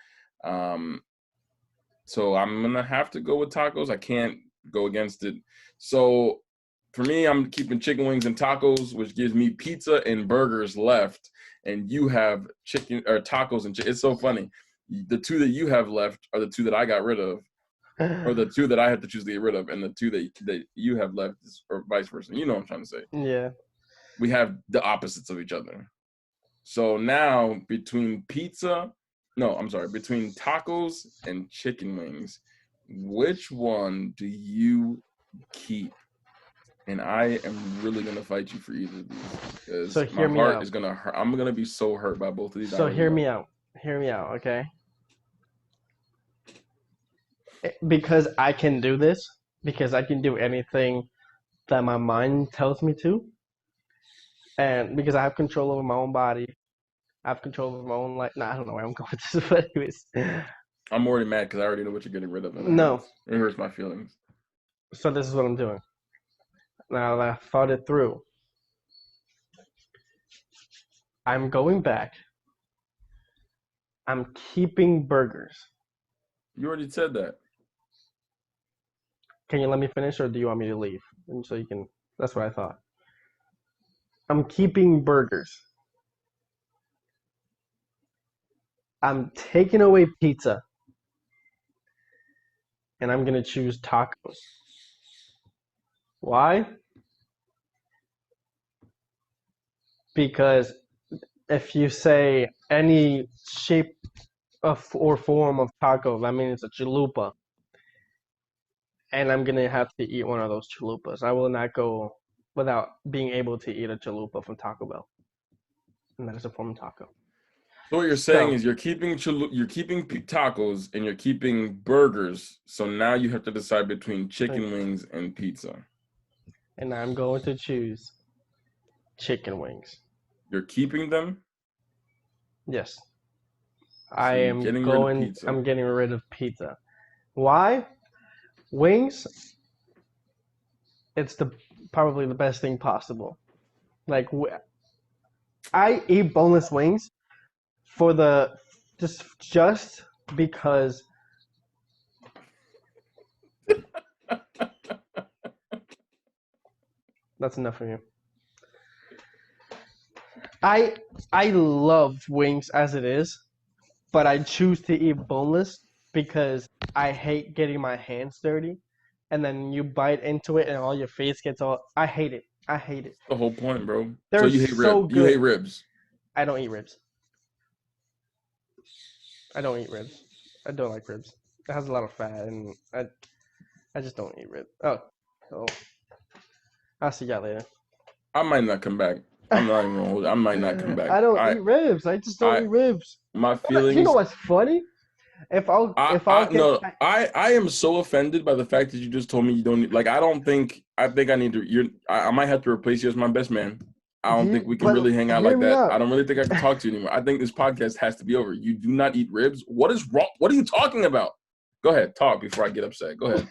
So I'm gonna have to go with tacos. I can't go against it. So for me, I'm keeping chicken wings and tacos, which gives me pizza and burgers left. And you have chicken or tacos and it's so funny. The two that you have left are the two that I got rid of, or the two that I have to choose to get rid of, and the two that you have left, or vice versa. You know what I'm trying to say? Yeah. We have the opposites of each other. So now between between tacos and chicken wings, which one do you keep? And I am really gonna fight you for either of these because So my hear me heart out. is gonna hurt. I'm gonna be so hurt by both of these. So hear me out. Hear me out, okay? Because I can do this, because I can do anything that my mind tells me to, and because I have control over my own body, I have control over my own life. Nah, I don't know where I'm going with this, but anyways. I'm already mad because I already know what you're getting rid of. No. It hurts my feelings. So this is what I'm doing. Now that I thought it through, I'm going back. I'm keeping burgers. You already said that. Can you let me finish, or do you want me to leave? And so you can. That's what I thought. I'm keeping burgers. I'm taking away pizza. And I'm going to choose tacos. Why? Because if you say any shape of or form of taco, that means it's a chalupa. And I'm going to have to eat one of those chalupas. I will not go without being able to eat a chalupa from Taco Bell. And that is a form of taco. So what you're saying is you're keeping tacos and you're keeping burgers. So now you have to decide between chicken wings and pizza. And I'm going to choose chicken wings. You're keeping them? Yes. So I'm getting rid of pizza. Why? Wings, it's probably the best thing possible. Like, I eat boneless wings for just because. That's enough for you. I love wings as it is, but I choose to eat boneless because I hate getting my hands dirty, and then you bite into it and all your face gets all. I hate it. I hate it. The whole point, bro. They're so you hate so ribs. good. You hate ribs. I don't eat ribs. I don't eat ribs. I don't like ribs. It has a lot of fat, and I just don't eat ribs. Oh, I'll see y'all later. I might not come back. I'm not even gonna hold it. I might not come back. I don't eat ribs. I just don't eat ribs. My feelings. You know what's funny? I am so offended by the fact that you just told me you don't like. I think I need to. I might have to replace you as my best man. I don't think we can really hang out like that. I don't really think I can talk to you anymore. I think this podcast has to be over. You do not eat ribs. What is wrong? What are you talking about? Go ahead, talk before I get upset. Go ahead.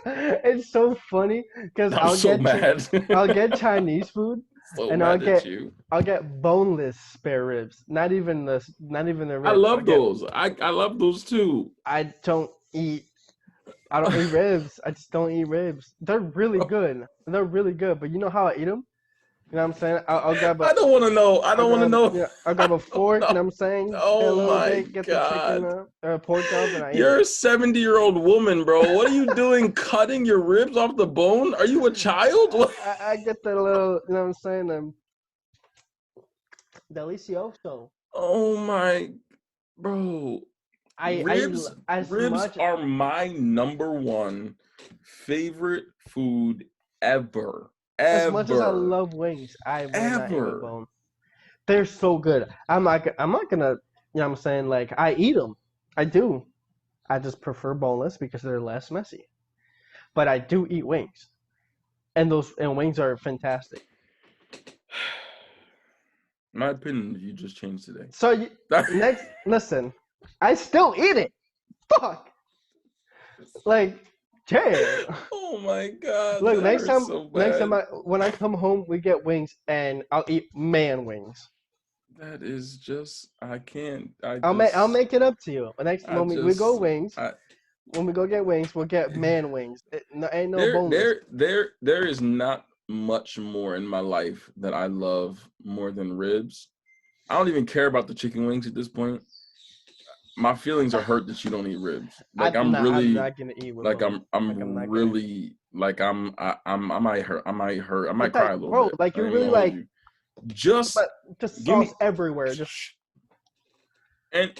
It's so funny because I'll get Chinese food. And I'll get boneless spare ribs. Not even the ribs. I love those. I love those too. I don't eat ribs. I just don't eat ribs. They're really good. They're really good. But you know how I eat them? You know what I'm saying? I'll grab I don't want to know. I don't want to know. Yeah, I'll grab a fork. You know what I'm saying? Oh my God. Get the chicken or pork up, and I eat You're a 70-year-old woman, bro. What are you doing? Cutting your ribs off the bone? Are you a child? I get the little. You know what I'm saying? Delicioso. Oh my, bro. Ribs are my number one favorite food ever. As much as I love wings, I will not eat a bone. They're so good. I'm not gonna, you know what I'm saying? Like, I eat them. I do. I just prefer boneless because they're less messy. But I do eat wings, and wings are fantastic. My opinion, you just changed today. So listen, I still eat it. Fuck. Like, damn. Oh my god, Look, that hurts so next time bad. when I come home, we get wings, and I'll eat man wings. That is just I can't. I'll make it up to you. Next I when we go just wings, I when we go get wings, we'll get man wings. Ain't no boneless. there is not much more in my life that I love more than ribs. I don't even care about the chicken wings at this point. My feelings are hurt that you don't eat ribs. Like I'm I'm really, not gonna eat with like bones. Like I'm I'm not gonna. really, like I might hurt. I might But cry a like, little bro, bit. like I you're ain't even really gonna hold like, you. Just but just give sauce me everywhere. Just and.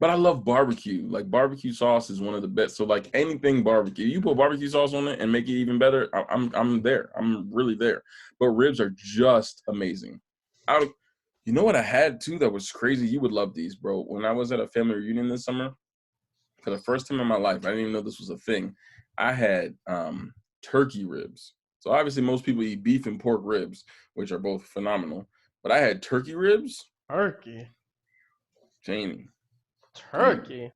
But I love barbecue. Like barbecue sauce is one of the best. So like anything barbecue, you put barbecue sauce on it and make it even better. I'm there. I'm really there. But ribs are just amazing. I, you know what I had too that was crazy. You would love these, bro. When I was at a family reunion this summer, for the first time in my life, I didn't even know this was a thing. I had turkey ribs. So obviously most people eat beef and pork ribs, which are both phenomenal. But I had turkey ribs. turkey. Jamie. Jamie. Turkey.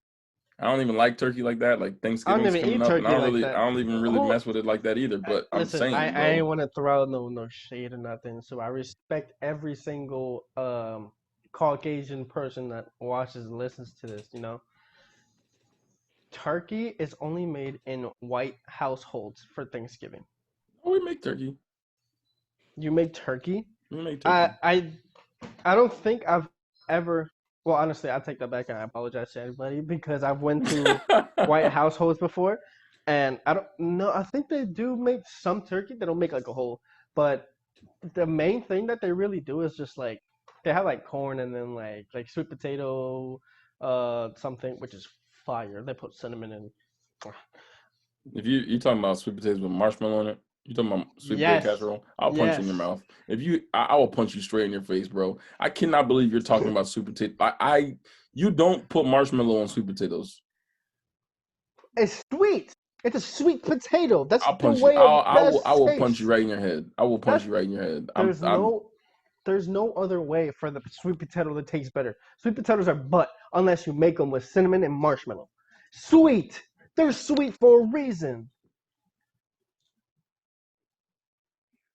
I don't even like turkey like that. Like I don't Thanksgiving's even coming eat up, and turkey like that. I don't even really Who? mess with it like that either. But I'm Listen, saying, I bro, ain't want to throw out no shade or nothing. So I respect every single Caucasian person that watches and listens to this. You know, turkey is only made in white households for Thanksgiving. oh, we make turkey. You make turkey. We make I turkey. I I don't think I've ever. Well, honestly, I take that back and I apologize to everybody because I've went to white households before, and I don't know. I think they do make some turkey. They don't make like a whole, but the main thing that they really do is just like they have like corn and then like sweet potato, something which is fire. They put cinnamon in. If you talking about sweet potatoes with marshmallow on it, you talking about sweet potato Yes, casserole? I'll punch you in your yes. mouth. If you, I will punch you straight in your face, bro. I cannot believe you're talking about sweet potato. You don't put marshmallow on sweet potatoes. It's sweet. It's a sweet potato. That's I'll the punch you. way of I best will punch you taste. right in your head. I will punch That's you right in your head. there's no there's no other way for the sweet potato to taste better. Sweet potatoes are butt unless you make them with cinnamon and marshmallow. Sweet. They're sweet for a reason.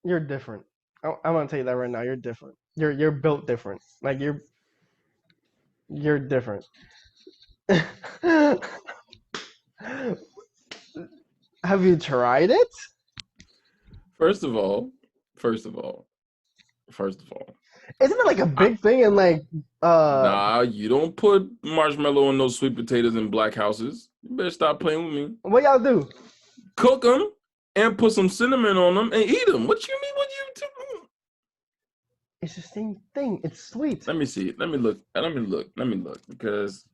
You're different. I'm gonna tell you that right now. You're different. You're built different. Like you're different. Have you tried it? First of all, first of all, first of all, Isn't it like a I, big thing in like nah, you don't put marshmallow on those sweet potatoes in black houses. You better stop playing with me. what y'all do? Cook them and put some cinnamon on them and eat them. What you mean? What you do? It's the same thing. It's sweet. Let me see. Let me look. Let me look. Let me look. Because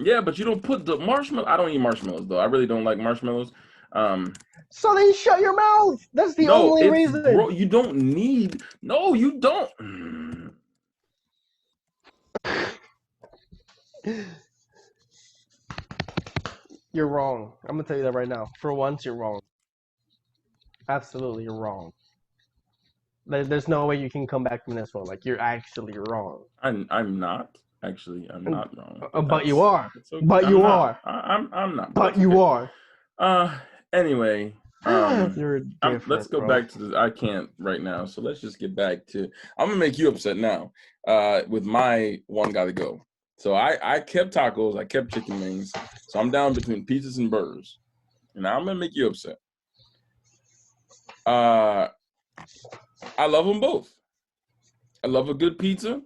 yeah, but you don't put the marshmallow. I don't eat marshmallows though. I really don't like marshmallows. Um, So then shut your mouth. That's the no, only it's reason. bro. You don't need. No, you don't. You're wrong. I'm gonna tell you that right now. For once, you're wrong. Absolutely, you're wrong. There's no way you can come back from this one. Like you're actually wrong. I'm not actually. I'm not wrong, but But you are. that's okay. But I'm you not. are. I'm not. But But that's you okay. are. Uh. Anyway. You're Let's different, go bro. back to the. I can't right now. So let's just get back to. I'm gonna make you upset now. With my one gotta go. So I kept tacos. I kept chicken wings. So I'm down between pizzas and burgers. And now I'm gonna make you upset. Uh, I love them both. I love a good pizza.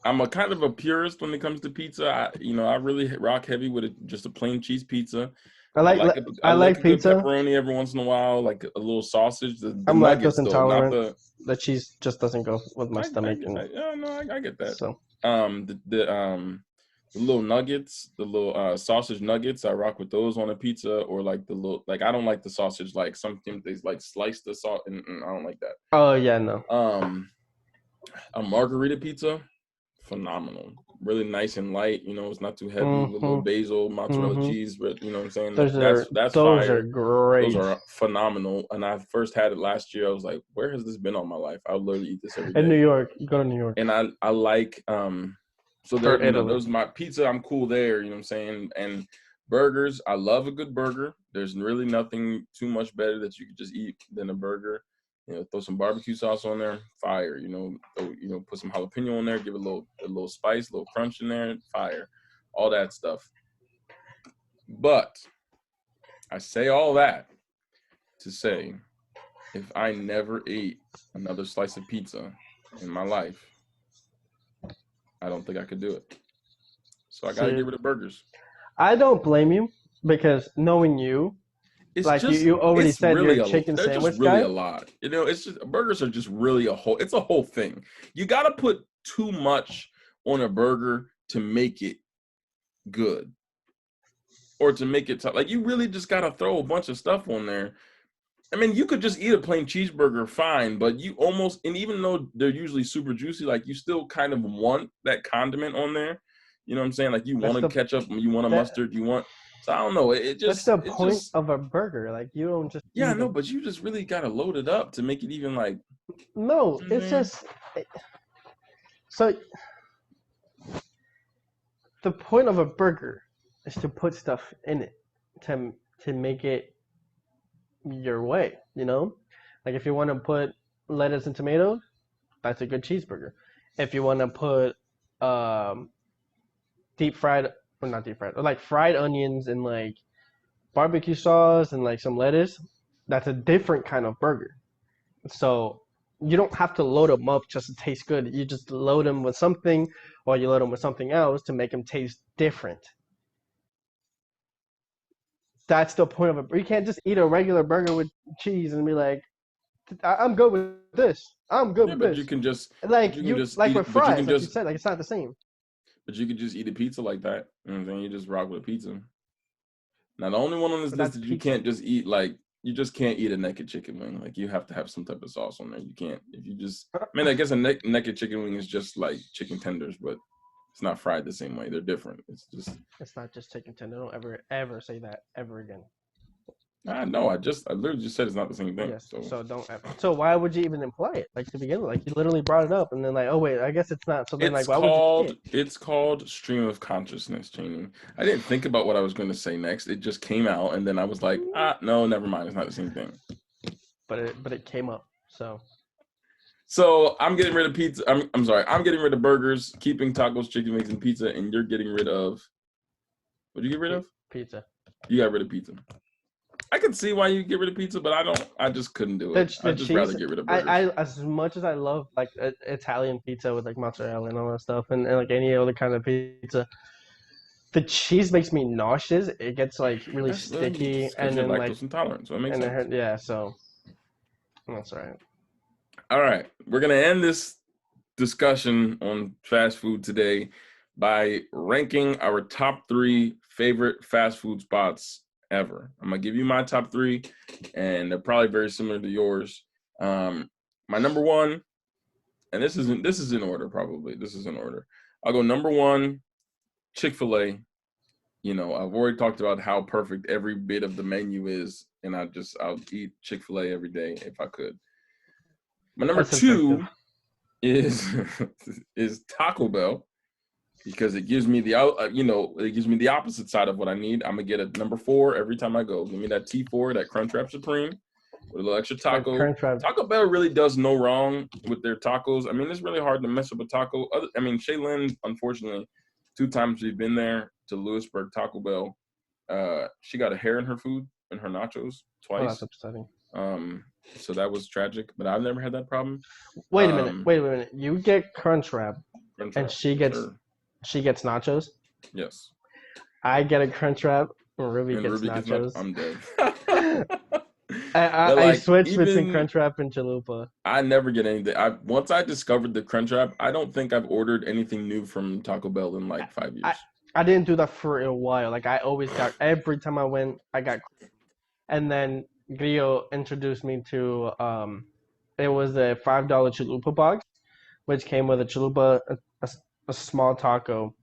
I'm a kind of a purist when it comes to pizza. I really rock heavy with just a plain cheese pizza. I I like like I I like like a good pizza. pepperoni every once in a while, like a little sausage. The I'm lactose nuggets though, not intolerant. the. The cheese just doesn't go with my stomach, and Yeah, no, I get that. so The little nuggets, the little sausage nuggets, I rock with those on a pizza, or like the little like I don't like the sausage like something they like slice the salt, and I don't like that. oh yeah, no. A margarita pizza, phenomenal. really nice and light. You know, it's not too heavy with a little Mm-hmm. basil, mozzarella Mm-hmm. cheese. But you know what I'm saying? Those That's are fire. Those great. are phenomenal. And I first had it last year. I was like, where has this been all my life? I would literally eat this every In New day. York, you go to New York And I like so for there, you know, Italy. those my pizza, I'm cool there, you know what I'm saying? And burgers, I love a good burger. There's really nothing too much better that you could just eat than a burger. You know, throw some barbecue sauce on there, fire. You know, put some jalapeno on there, give it a little spice, a little crunch in there, fire. All that stuff. But I say all that to say if I never ate another slice of pizza in my life, I don't think I could do it. So I got to See, get rid of burgers. I don't blame you because knowing you, like you already It's said, you're really a chicken they're just sandwich really guy. a lot. You know, it's just burgers are just really it's a whole thing. You got to put too much on a burger to make it good or to make it like you really just got to throw a bunch of stuff on there. I mean, you could just eat a plain cheeseburger fine, but you almost, and even though they're usually super juicy, like you still kind of want that condiment on there. You know what I'm saying? Like you want That's a the ketchup, you want a that mustard, you want. So I don't know. that's the It point just, of a burger. Like you don't just yeah, eat no, a. but you just really got to load it up to make it even like, No, you know what it's I'm saying? just so the point of a burger is to put stuff in it to make it your way. You know, like if you want to put lettuce and tomatoes, that's a good cheeseburger. If you want to put um, deep fried, or not deep fried, or like fried onions and like barbecue sauce and like some lettuce, that's a different kind of burger. So you don't have to load them up just to taste good. You just load them with something, or you load them with something else to make them taste different. That's the point of it. You can't just eat a regular burger with cheese and be like, I'm good with this. I'm good Yeah, with this. Like like with but you fries, can like you just, said, like it's not the same. but you could just eat a pizza like that. You know what I'm saying? You just rock with a pizza. Now, the only one on this But list that's that you pizza. can't just eat, like, you just can't eat a naked chicken wing. Like, you have to have some type of sauce on there. You can't, if you just, I mean, I guess a naked chicken wing is just like chicken tenders, but it's not fried the same way. They're different. It's just, It's not just chicken tender. Don't ever say that ever again. I know. I literally just said it's not the same thing. Yes. So So don't ever. So why would you even imply it? Like to begin with, like you literally brought it up, and then like, oh wait, I guess it's not. So then like, why would you say it? it's called stream of consciousness, Cheney. I didn't think about what I was going to say next. It just came out, and then I was like, no, never mind. It's not the same thing. But it came up. So So I'm getting rid of pizza. I'm sorry. I'm getting rid of burgers, keeping tacos, chicken wings, and pizza, and you're getting rid of. What did you get rid of? pizza. You got rid of pizza. I can see why you get rid of pizza, but I don't. I just couldn't do it. The I'd just rather cheese. get rid of burgers. I as much as I love like Italian pizza with like mozzarella and all that stuff, and like any other kind of pizza, the cheese makes me nauseous. It gets like really That's sticky, because and you're then like lactose intolerant, so it makes and sense. then yeah. So that's all right. All right, we're gonna end this discussion on fast food today by ranking our top 3 favorite fast food spots ever. I'm gonna give you my top 3, and they're probably very similar to yours. My number 1, and this is in order probably. This is in order. I'll go number 1, Chick-fil-A. You know, I've already talked about how perfect every bit of the menu is, and I'll eat Chick-fil-A every day if I could. My number That's subjective. 2 is is Taco Bell because it gives me it gives me the opposite side of what I need. I'm gonna get a number 4 every time I go. Give me that T4, that Crunchwrap Supreme with a little extra That taco. crunch wrap. Taco Bell really does no wrong with their tacos. I mean, it's really hard to mess up a taco. I mean, Shaylin, unfortunately, 2 times we've been there to Lewisburg Taco Bell. She got a hair in her food in her nachos Oh, that's twice. upsetting. So that was tragic, but I've never had that problem. Wait a minute. Wait a minute. You get crunch wrap, and Crunchwrap, yes, sir. she gets nachos. Yes. I get a crunch wrap, and Ruby And gets Ruby gets not. nachos. I'm dead. But I like switched between even Crunchwrap and Chalupa. I never get anything. Once I discovered the Crunchwrap, I don't think I've ordered anything new from Taco Bell in like 5 I, years. I didn't do that for a while. Like I always got every time I went, I got. And then Grio introduced me to it was a $5 Chalupa box, which came with a Chalupa, a small taco.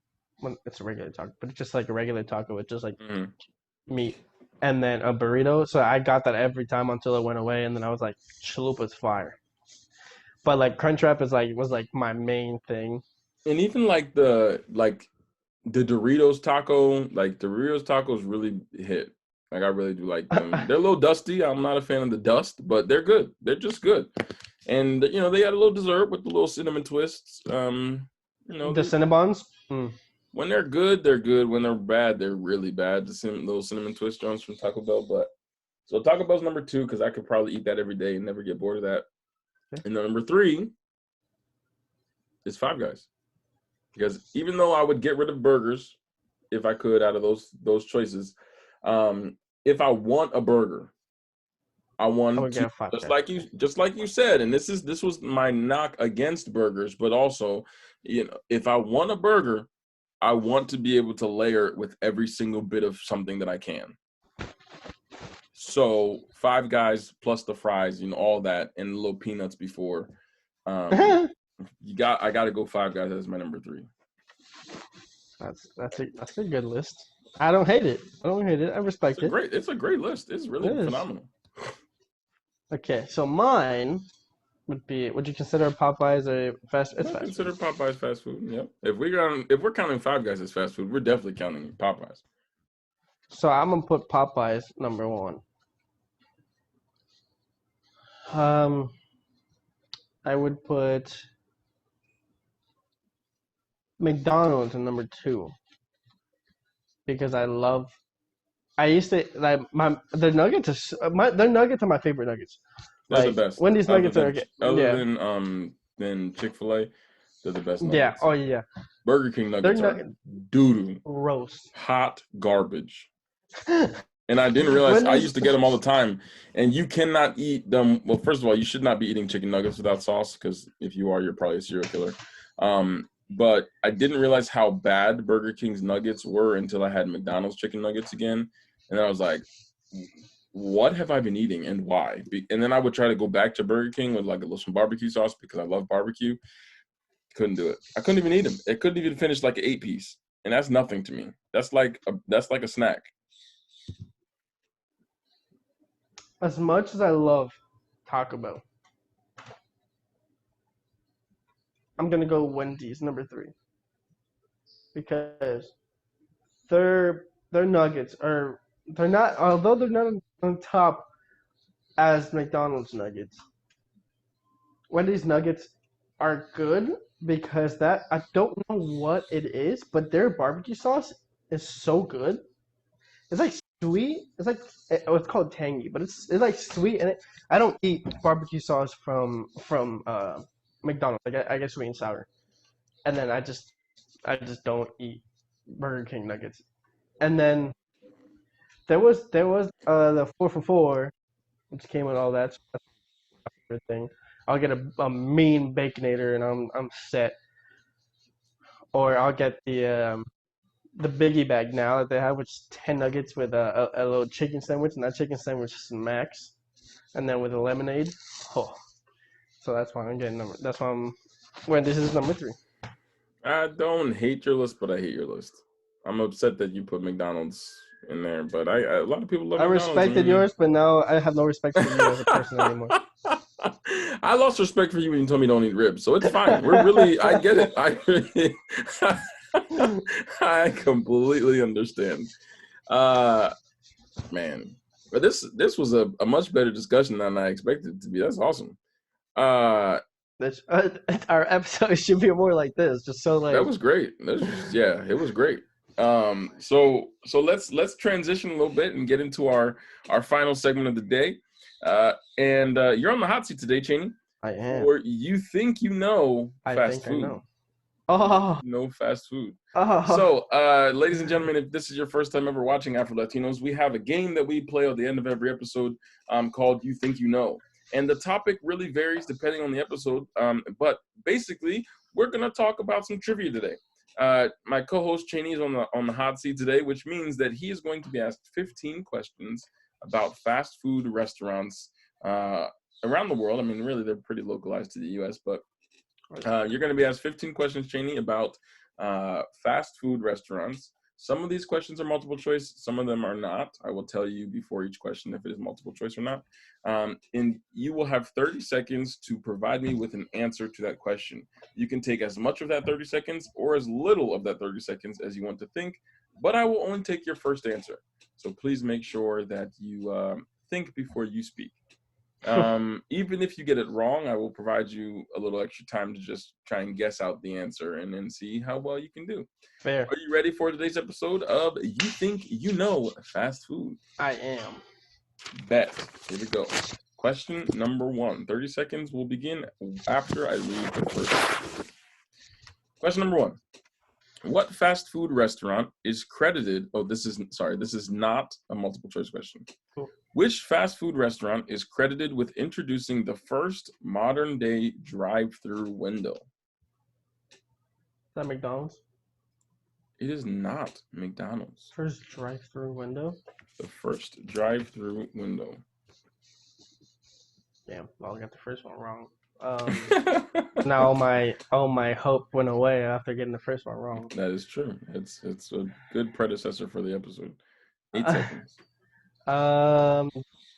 Well, it's a regular taco, but it's just like a regular taco with just like Mm-hmm. meat, and then a burrito. So I got that every time until it went away, and then I was like, chalupa's fire. But like Crunchwrap is like was like my main thing. And even the Doritos taco, like the Doritos tacos really hit. Like I really do like them. They're a little dusty. I'm not a fan of the dust, but they're good. They're just good. And you know, they got a little dessert with the little cinnamon twists. You know, The Cinnabons. when they're good, they're good. When they're bad, they're really bad. Little cinnamon twist joints from Taco Bell. But so Taco Bell's number 2 because I could probably eat that every day and never get bored of that. Okay. And the number 3 is Five Guys. Because even though I would get rid of burgers if I could out of those choices, if I want a burger, I want to just like you said, and this was my knock against burgers, but also, you know, if I want a burger, I want to be able to layer it with every single bit of something that I can. So Five Guys plus the fries, you know, all that, and the little peanuts before. I got to go Five Guys as my number 3. That's a good list. I don't hate it. I respect it. It's a great list. It's really phenomenal. Okay, so mine would be. Would you consider Popeyes a fast? It's I fast. Consider Popeyes fast food. Yep. If we're counting Five Guys as fast food, we're definitely counting Popeyes. So I'm gonna put Popeyes number 1. I would put McDonald's in number 2 because I used to like their nuggets their nuggets are my favorite nuggets. They're like the best. Wendy's nuggets are than Chick-fil-A, they're the best nuggets. Yeah. Oh yeah. Burger King nuggets are doo-doo. Gross. Hot garbage. And I didn't realize I used to get them all the time. And you cannot eat them. Well, first of all, you should not be eating chicken nuggets without sauce because if you are, you're probably a serial killer. But I didn't realize how bad Burger King's nuggets were until I had McDonald's chicken nuggets again. And I was like, what have I been eating and why? And then I would try to go back to Burger King with like some barbecue sauce because I love barbecue. Couldn't do it. I couldn't even eat them. It couldn't even finish like an 8-piece. And that's nothing to me. That's like a snack. As much as I love Taco Bell, I'm gonna go Wendy's number 3 because their nuggets are they're not on top as McDonald's nuggets. Wendy's nuggets are good because I don't know what it is, but their barbecue sauce is so good. It's like sweet. It's called tangy, but it's like sweet, and I don't eat barbecue sauce from McDonald's. I get sweet and sour, and then I just don't eat Burger King nuggets. And then there was the 4 for $4, which came with all that thing. I'll get a mean baconator, and I'm set. Or I'll get the biggie bag now that they have, which is 10 nuggets with a little chicken sandwich, and that chicken sandwich is max, and then with a lemonade. Oh, so that's why I'm getting number. That's why this is number 3. I don't hate your list, but I hate your list. I'm upset that you put McDonald's in there, but a lot of people love McDonald's. I respected yours, but now I have no respect for you as a person anymore. I lost respect for you when you told me don't eat ribs, so it's fine. I get it. I completely understand. Man, but this was a much better discussion than I expected it to be. That's awesome. Our episode should be more like this, just so like. That was great. It was great. So let's transition a little bit and get into our final segment of the day. And you're on the hot seat today, Cheney. I am. Or you think you know fast food. I know. Oh. No fast food. Oh. So, ladies and gentlemen, if this is your first time ever watching AfroLatinos, we have a game that we play at the end of every episode called You Think You Know. And the topic really varies depending on the episode. But basically, we're going to talk about some trivia today. My co-host Cheney is on the hot seat today, which means that he is going to be asked 15 questions about fast food restaurants around the world. I mean, really, they're pretty localized to the U.S., but You're going to be asked 15 questions, Cheney, about fast food restaurants. Some of these questions are multiple choice. Some of them are not. I will tell you before each question if it is multiple choice or not. And you will have 30 seconds to provide me with an answer to that question. You can take as much of that 30 seconds or as little of that 30 seconds as you want to think, but I will only take your first answer. So please make sure that you think before you speak. Even if you get it wrong, I will provide you a little extra time to just try and guess out the answer and then see how well you can do. Fair. Are you ready for today's episode of You Think You Know Fast Food? I am. Bet. Here we go. Question number 1. 30 seconds will begin after I read the first. Question number 1. What fast food restaurant is credited? Oh, this is not a multiple choice question. Cool. Which fast food restaurant is credited with introducing the first modern day drive-through window? Is that McDonald's? It is not McDonald's. First drive-through window? The first drive-through window. Damn, well, I got the first one wrong. Now all my hope went away after getting the first one wrong. That is true. It's a good predecessor for the episode. 8 seconds.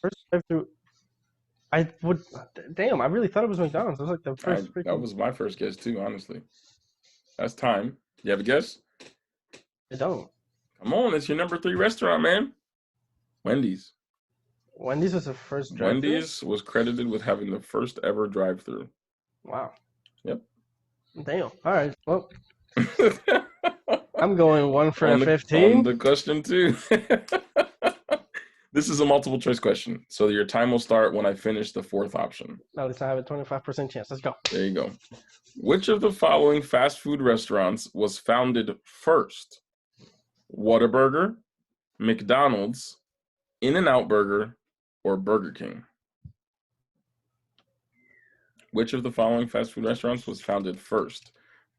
First drive-through. I really thought it was McDonald's. It was like the first. That was my first guess too, honestly. That's time. You have a guess? I don't. Come on, it's your number 3 restaurant, man. Wendy's. Wendy's was the first drive-through? Wendy's was credited with having the first ever drive-through. Wow. Yep. Damn. All right. Well, I'm going 1 for 15. On the question 2. This is a multiple choice question, so your time will start when I finish the 4th option. At least I have a 25% chance. Let's go. There you go. Which of the following fast food restaurants was founded first? Whataburger, McDonald's, In-N-Out Burger, or Burger King? Which of the following fast food restaurants was founded first?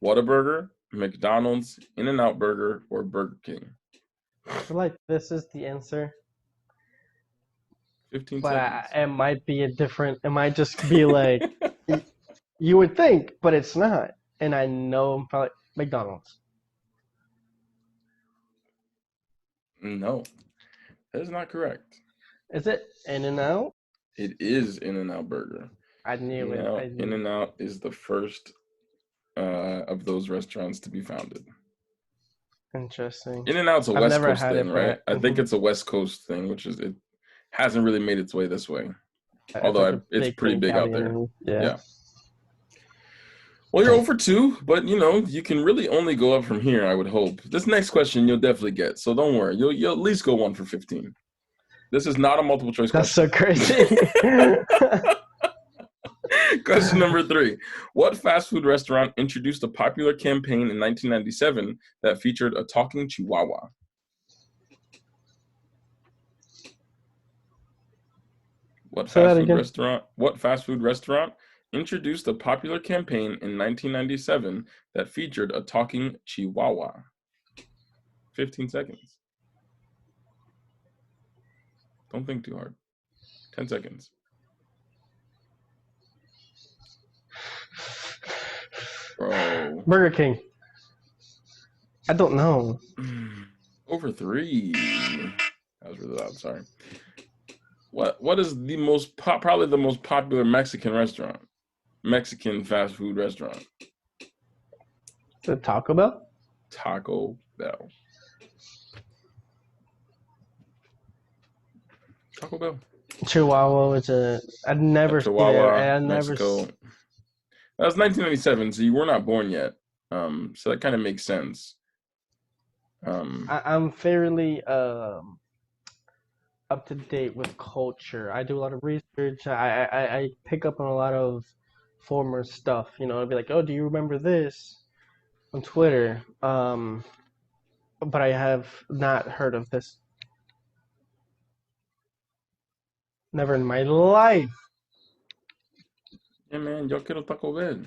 Whataburger, McDonald's, In-N-Out Burger, or Burger King? I feel like this is the answer. 15 but seconds. It might be it might just be like, you would think, but it's not. And I know I'm probably McDonald's. No, that is not correct. Is it In-N-Out? It is In-N-Out Burger. I knew it. In-N-Out is the first of those restaurants to be founded. Interesting. In-N-Out's a West Coast thing, right? I think it's a West Coast thing, which is it hasn't really made its way this way. Although it's pretty big out there. Yeah. Well, you're 0 for 2, but you can really only go up from here, I would hope. This next question you'll definitely get, so don't worry. You'll at least go 1 for 15. This is not a multiple choice question. That's so crazy. Question number 3. What fast food restaurant introduced a popular campaign in 1997 that featured a talking chihuahua? What fast food restaurant introduced a popular campaign in 1997 that featured a talking chihuahua? 15 seconds. Don't think too hard. 10 seconds. Bro. Burger King. I don't know. Over 3. That was really loud. Sorry. What is the most probably the most popular Mexican fast food restaurant? The Taco Bell? Taco Bell. Taco Bell. Chihuahua is I'd never seen it. Chihuahua, Mexico. That was 1997, so you were not born yet. So that kind of makes sense. I'm fairly up to date with culture. I do a lot of research. I pick up on a lot of former stuff. I'll be like, oh, do you remember this on Twitter? But I have not heard of this. Never in my life. Yeah, man, yo quiero Taco Bell.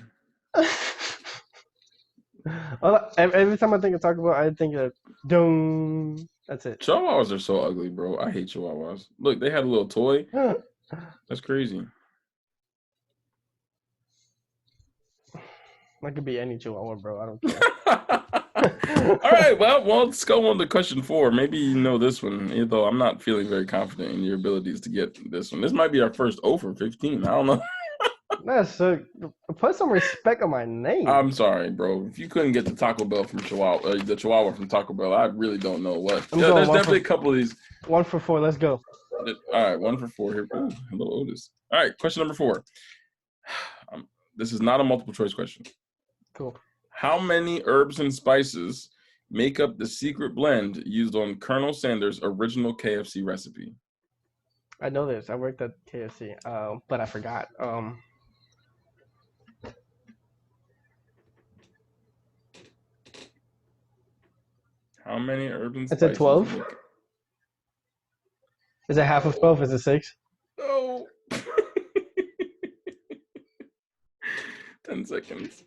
Every time I think of Taco Bell, I think of doom. That's it. Chihuahuas are so ugly, bro. I hate chihuahuas. Look, they had a little toy. That's crazy. That could be any Chihuahua, bro. I don't care. All right, well, let's go on to question 4. Maybe you know this one, though I'm not feeling very confident in your abilities to get this one. This might be our first 0 for 15. I don't know. That's so. Put some respect on my name. I'm sorry, bro. If you couldn't get the Taco Bell from Chihuahua, the Chihuahua from Taco Bell, I really don't know what. There's definitely a couple of these. 1 for 4. Let's go. All right, 1 for 4 here. Ooh, hello, Otis. All right, question number 4. This is not a multiple choice question. Cool. How many herbs and spices make up the secret blend used on Colonel Sanders' original KFC recipe? I know this. I worked at KFC, but I forgot. How many herbs and spices? Is it 12? Is it half of 12? Is it 6? No. 10 seconds.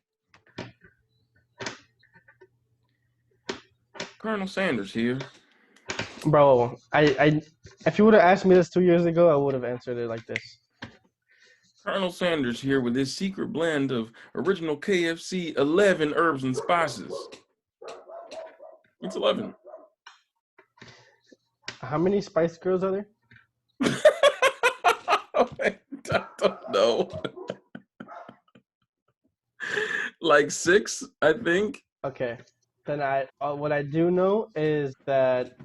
Colonel Sanders here. Bro, I if you would have asked me this 2 years ago, I would have answered it like this. Colonel Sanders here with his secret blend of original KFC 11 herbs and spices. It's 11. How many Spice Girls are there? I don't know. Like 6, I think. Okay. Then what I do know is that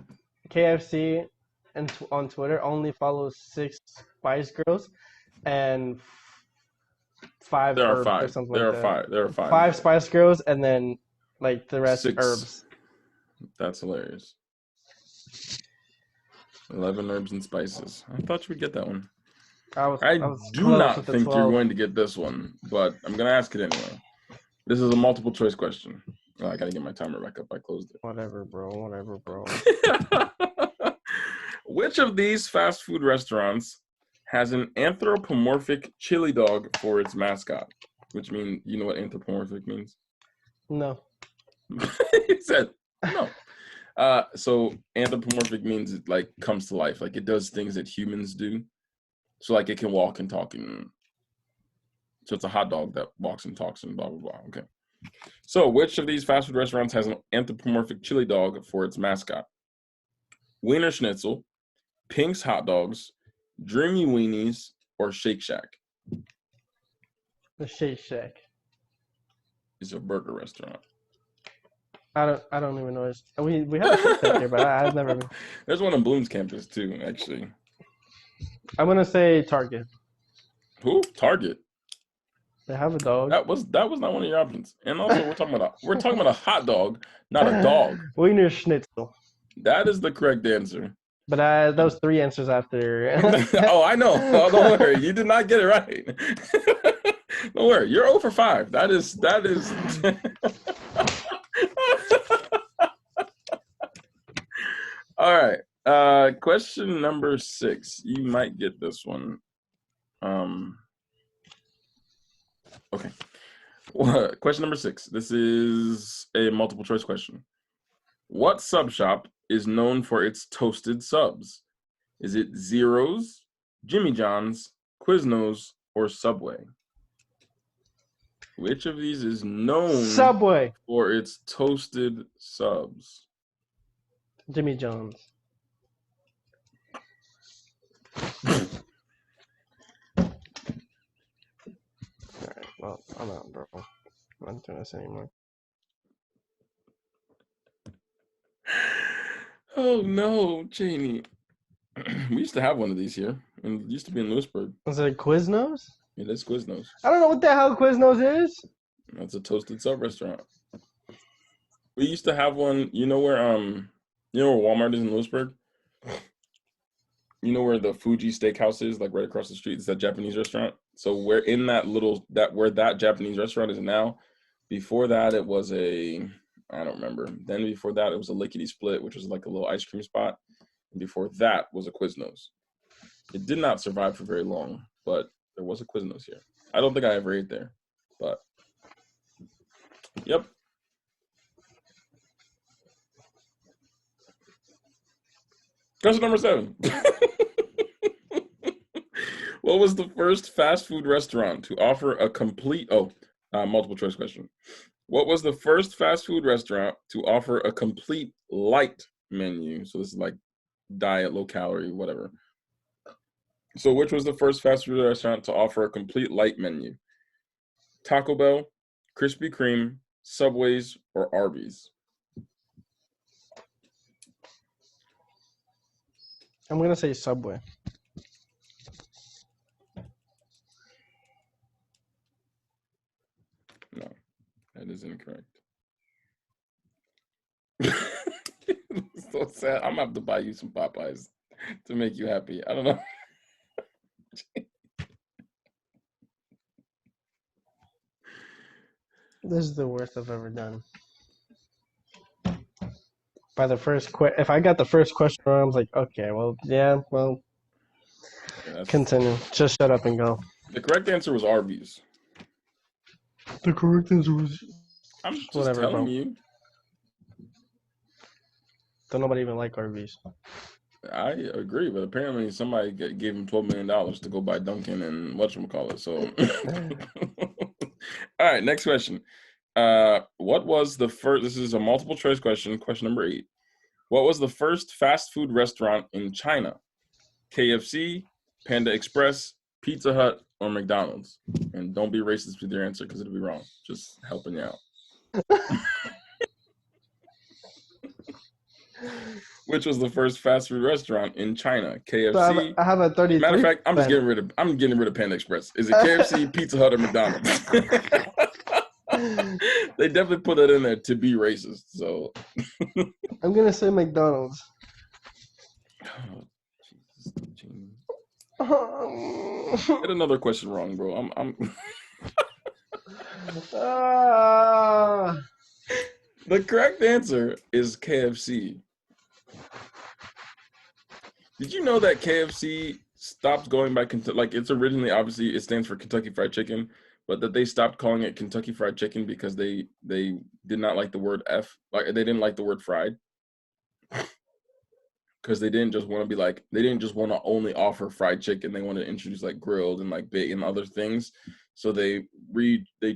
KFC and on Twitter only follows 6 Spice Girls and 5 There are herbs 5. or something There like are that. 5. There are 5. 5 Spice Girls and then like the rest 6 herbs. That's hilarious. 11 herbs and spices. I thought you would get that one. I do not think you're going to get this one, but I'm going to ask it anyway. This is a multiple choice question. Oh, I got to get my timer back up. I closed it. Whatever, bro. Which of these fast food restaurants has an anthropomorphic chili dog for its mascot? Which means, you know what anthropomorphic means? No. He said no. So anthropomorphic means it like comes to life, like it does things that humans do. So like it can walk and talk, and so it's a hot dog that walks and talks and blah blah blah. Okay. So which of these fast food restaurants has an anthropomorphic chili dog for its mascot? Wiener Schnitzel, Pink's Hot Dogs, Dreamy Weenies, or Shake Shack? The Shake Shack. It's a burger restaurant. I don't even know. We have a Shake Shack here, but I've never been. There's one on Bloom's campus too, actually. I'm gonna say Target. Who? Target. They have a dog. That was not one of your options. And also, we're talking about a hot dog, not a dog. Wiener Schnitzel. That is the correct answer. But those 3 answers after. Oh, I know. Oh, don't worry. You did not get it right. Don't worry. You're 0 for 5. That is. All right. Question number 6. You might get this one. Okay. Question number 6. This is a multiple choice question. What sub shop is known for its toasted subs? Is it Zero's, Jimmy John's, Quiznos, or Subway? Which of these is known Subway for its toasted subs? Jimmy John's. Alright, well, I'm out, bro. I'm not doing this anymore. Oh no, Cheney. We used to have one of these here, and it used to be in Lewisburg. Is it Quiznos? It is Quiznos. I don't know what the hell Quiznos is. That's a toasted sub restaurant. We used to have one. You know where Walmart is in Lewisburg? You know where the Fuji Steakhouse is, like right across the street? It's that Japanese restaurant. So we're in where that Japanese restaurant is now. Before that, it was I don't remember. Then before that, it was a Lickety Split, which was like a little ice cream spot. And before that was a Quiznos. It did not survive for very long, but there was a Quiznos here. I don't think I ever ate there, but yep. Question number 7. What was the first fast food restaurant to offer a complete Multiple choice question. What was the first fast food restaurant to offer a complete light menu? So this is like diet, low calorie, whatever. So which was the first fast food restaurant to offer a complete light menu? Taco Bell, Krispy Kreme, Subway's, or Arby's? I'm going to say Subway. No, that is incorrect. So sad. I'm gonna have to buy you some Popeyes to make you happy. I don't know. This is the worst I've ever done. By the first if I got the first question wrong, I was like, okay, well, yeah, well, continue. Just shut up and go. The correct answer was Arby's. The correct answer was. I'm just whatever, telling you. Don't nobody even like Arby's. I agree, but apparently somebody gave him $12 million to go buy Dunkin' and whatchamacallit. So, all right, next question. What was the first? This is a multiple choice question. Question number 8. What was the first fast food restaurant in China? KFC, Panda Express, Pizza Hut, or McDonald's? And don't be racist with your answer because it'll be wrong. Just helping you out. Which was the first fast food restaurant in China? KFC. So I have a 33. Matter of fact, I'm getting rid of Panda Express. Is it KFC, Pizza Hut, or McDonald's? They definitely put that in there to be racist. So I'm gonna say McDonald's. Oh, Jesus. Get another question wrong, bro. The correct answer is KFC. Did you know that KFC stopped going by like it's originally, obviously it stands for Kentucky Fried Chicken, but that they stopped calling it Kentucky Fried Chicken because they did not like the word F, like they didn't like the word fried. Because they didn't just want to only offer fried chicken. They wanted to introduce like grilled and like bacon and other things. So they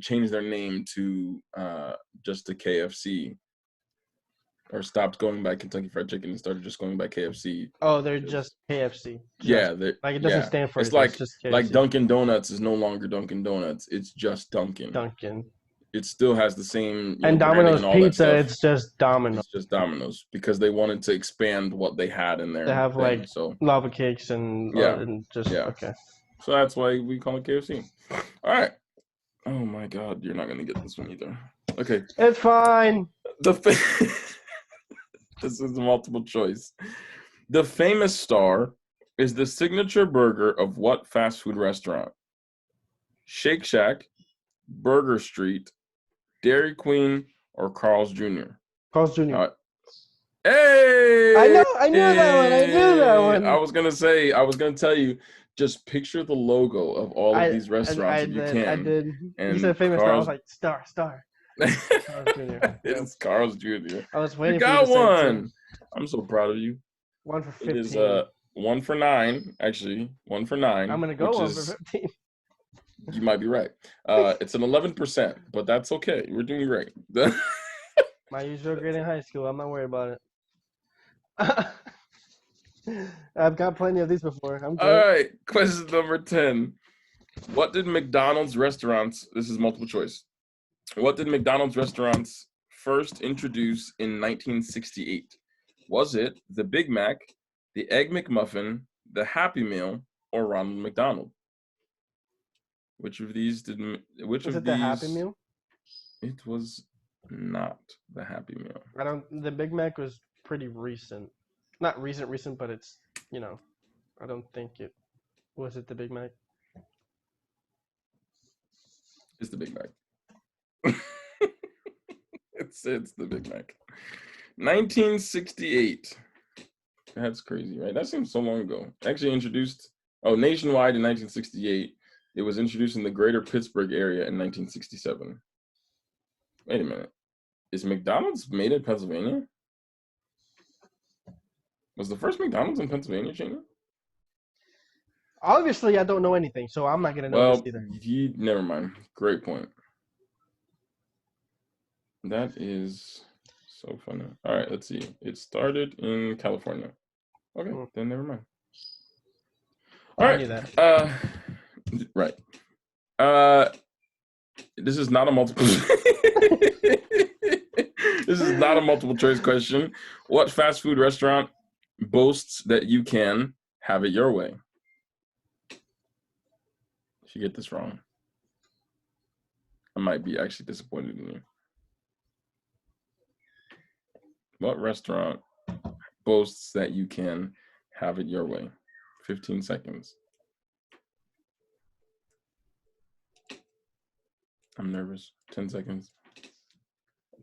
changed their name to just to KFC, or stopped going by Kentucky Fried Chicken and started just going by KFC. Oh, they're just KFC. Yeah, like it doesn't stand for it's anything. like it's just KFC. Like Dunkin' Donuts is no longer Dunkin' Donuts. It's just Dunkin'. It still has the same. And Domino's Pizza, it's just Domino's. It's just Domino's because they wanted to expand what they had in there. They have like lava cakes and okay. So that's why we call it KFC. All right. Oh my God, you're not gonna get this one either. Okay. It's fine. This is multiple choice. The famous Star is the signature burger of what fast food restaurant? Shake Shack, Burger Street, Dairy Queen, or Carl's Jr.? Carl's Jr. Hey! I knew that one. I was gonna tell you, just picture the logo of all of these restaurants if you can. I did. And you said famous Star. I was like, Star. Carl's Jr. It's Carl's Jr. I was waiting for you to say one. I'm so proud of you. 1 for 15. It is 1 for 9, actually. 1 for 9. I'm gonna go 1 for 15. You might be right. It's an 11%, but that's okay. We're doing great. My usual grade in high school. I'm not worried about it. I've got plenty of these before. I'm good. All right. Question number 10. What did McDonald's restaurants, this is multiple choice. What did McDonald's restaurants first introduce in 1968? Was it the Big Mac, the Egg McMuffin, the Happy Meal, or Ronald McDonald? Which of these did? Which was of it these? The Happy Meal? It was not the Happy Meal. The Big Mac was pretty recent. Not recent, but it's, I don't think it was it the Big Mac. It's the Big Mac. It's the Big Mac. 1968. That's crazy, right? That seems so long ago. Actually introduced nationwide in 1968. It was introduced in the greater Pittsburgh area in 1967. Wait a minute. Is McDonald's made in Pennsylvania? Was the first McDonald's in Pennsylvania, Chandler? Obviously, I don't know anything, so I'm not going to know this either. Never mind. Great point. That is so funny. All right, let's see. It started in California. Okay, then never mind. All right. I knew that. Right. This is not a multiple. This is not a multiple choice question. What fast food restaurant boasts that you can have it your way? If you get this wrong, I might be actually disappointed in you. What restaurant boasts that you can have it your way? 15 seconds. I'm nervous. 10 seconds.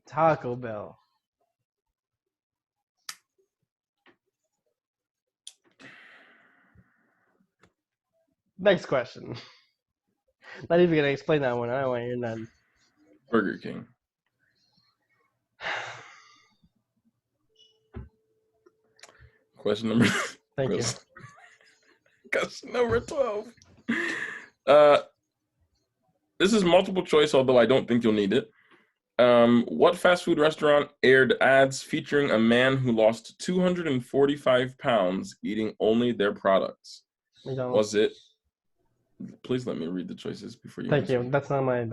Taco Bell. Next question. Not even gonna explain that one. I don't want to hear none. Burger King. Question number. Thank you. Question number 12. This is multiple choice, although I don't think you'll need it. What fast food restaurant aired ads featuring a man who lost 245 pounds eating only their products? Was it? Please let me read the choices before you. Thank you. That's not my.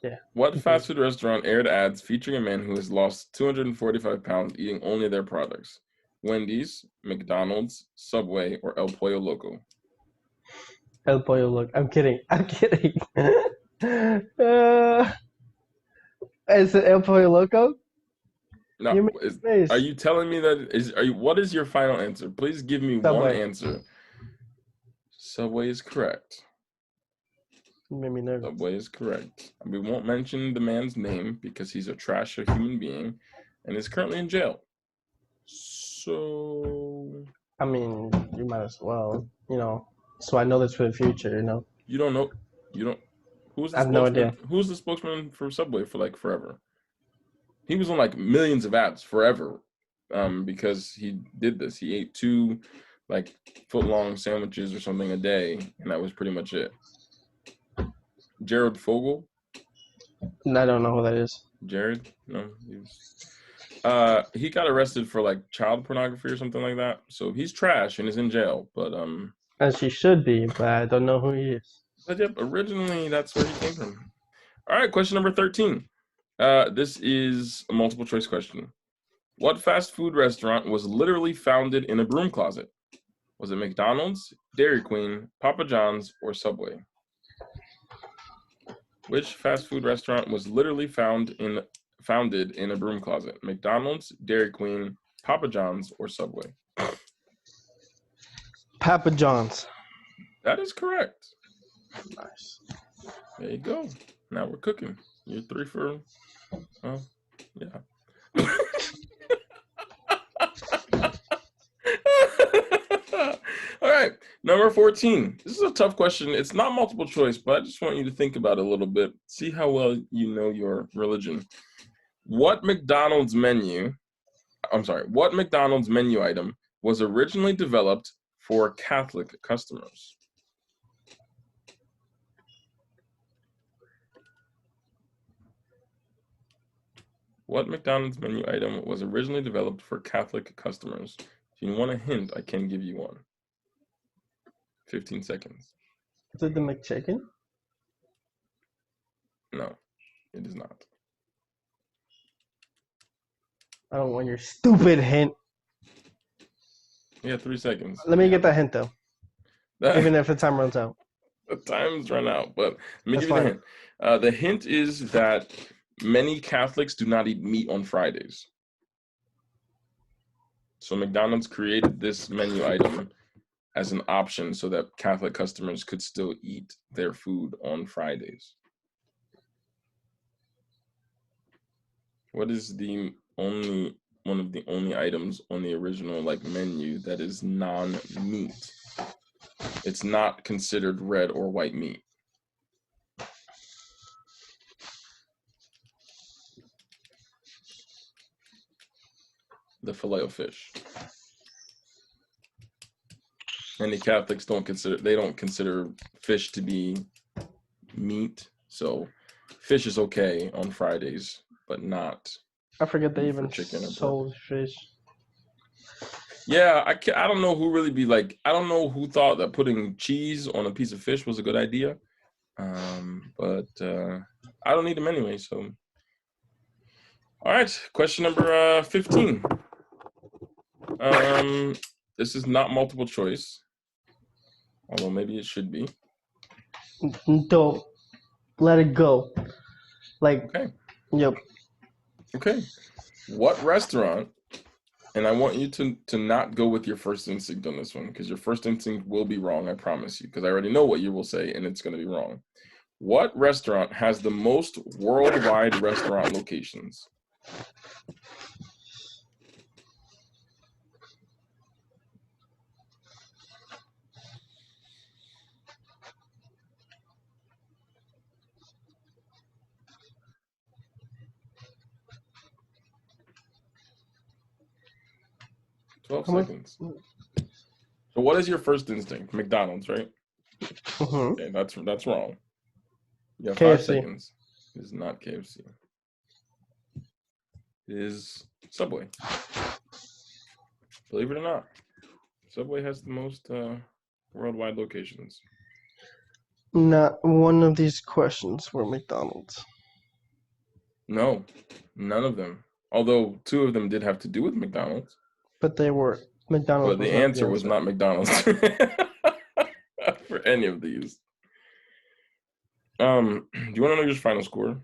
Yeah. What fast food restaurant aired ads featuring a man who has lost 245 pounds eating only their products? Wendy's, McDonald's, Subway, or El Pollo Loco? El Pollo Loco. I'm kidding. Is it El Pollo Loco? No. Are you telling me that what is your final answer? Please give me Subway. one answer. Subway is correct. You made me nervous. Subway is correct. We won't mention the man's name because he's a trash human being and is currently in jail. So, I mean, you might as well, so I know this for the future, You don't know. Who's the I have no idea. Who's the spokesman for Subway for like forever? He was on like millions of ads forever, because he did this. He ate 2 like foot-long sandwiches or something a day, and that was pretty much it. Jared Fogle? I don't know who that is. Jared? No, he got arrested for like child pornography or something like that. So he's trash and is in jail. But as he should be, but I don't know who he is. But yep, originally that's where he came from. All right, question number 13. This is a multiple choice question. What fast food restaurant was literally founded in a broom closet? Was it McDonald's, Dairy Queen, Papa John's, or Subway? Which fast food restaurant was literally founded in a broom closet? McDonald's, Dairy Queen, Papa John's, or Subway? Papa John's. That is correct. Nice. There you go. Now we're cooking. You're 3 for, yeah. All right, number 14. This is a tough question. It's not multiple choice, but I just want you to think about it a little bit. See how well you know your religion. What McDonald's menu item was originally developed for Catholic customers? What McDonald's menu item was originally developed for Catholic customers? If you want a hint, I can give you one. 15 seconds. Is it the McChicken? No, it is not. I don't want your stupid hint. Yeah, 3 seconds. Let me get that hint, though. Even if the time runs out. The time's run out, but let me give you the hint. The hint is that many Catholics do not eat meat on Fridays. So McDonald's created this menu item as an option so that Catholic customers could still eat their food on Fridays. What is one of the only items on the original menu that is non-meat? It's not considered red or white meat. The Filet-O-Fish. And the Catholics don't consider fish to be meat, so fish is okay on Fridays, but not. I forget they beef or even chicken or pork. sold fish. Yeah, I don't know who really be like. I don't know who thought that putting cheese on a piece of fish was a good idea. But I don't eat them anyway. So, all right, question number 15. This is not multiple choice, although maybe it should be. Don't let it go. Like, Okay. Yep. Okay. What restaurant? And I want you to not go with your first instinct on this one, because your first instinct will be wrong, I promise you, because I already know what you will say, and it's going to be wrong. What restaurant has the most worldwide restaurant locations? Twelve seconds. So what is your first instinct? McDonald's, right? Mm-hmm. Okay, that's wrong. You have KFC. 5 seconds. It is not KFC. It is Subway. Believe it or not, Subway has the most worldwide locations. Not one of these questions were McDonald's. No, none of them. Although 2 of them did have to do with McDonald's. But they were McDonald's. But the answer was not McDonald's for any of these. Do you want to know your final score?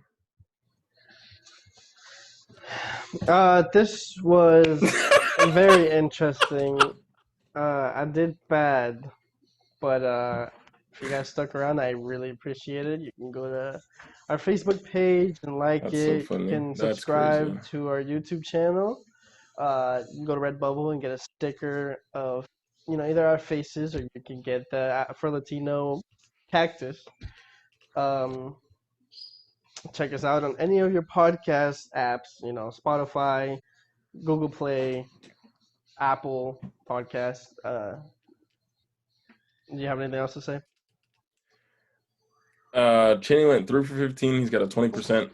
This was very interesting. I did bad, but if you guys stuck around, I really appreciate it. You can go to our Facebook page and like That's it. so funny. You can That's subscribe crazy. to our YouTube channel. You can go to Redbubble and get a sticker of, either our faces, or you can get the AfroLatino cactus. Check us out on any of your podcast apps, Spotify, Google Play, Apple Podcast. Do you have anything else to say? Cheney went 3 for 15. He's got a 20%.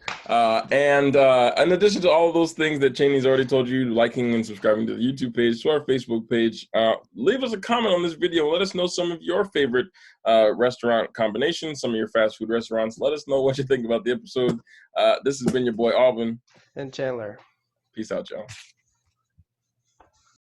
And in addition to all of those things that Cheney's already told you, liking and subscribing to the YouTube page, to our Facebook page, leave us a comment on this video. Let us know some of your favorite restaurant combinations, some of your fast food restaurants. Let us know what you think about the episode. This has been your boy Aubyn. And Chandler. Peace out, y'all.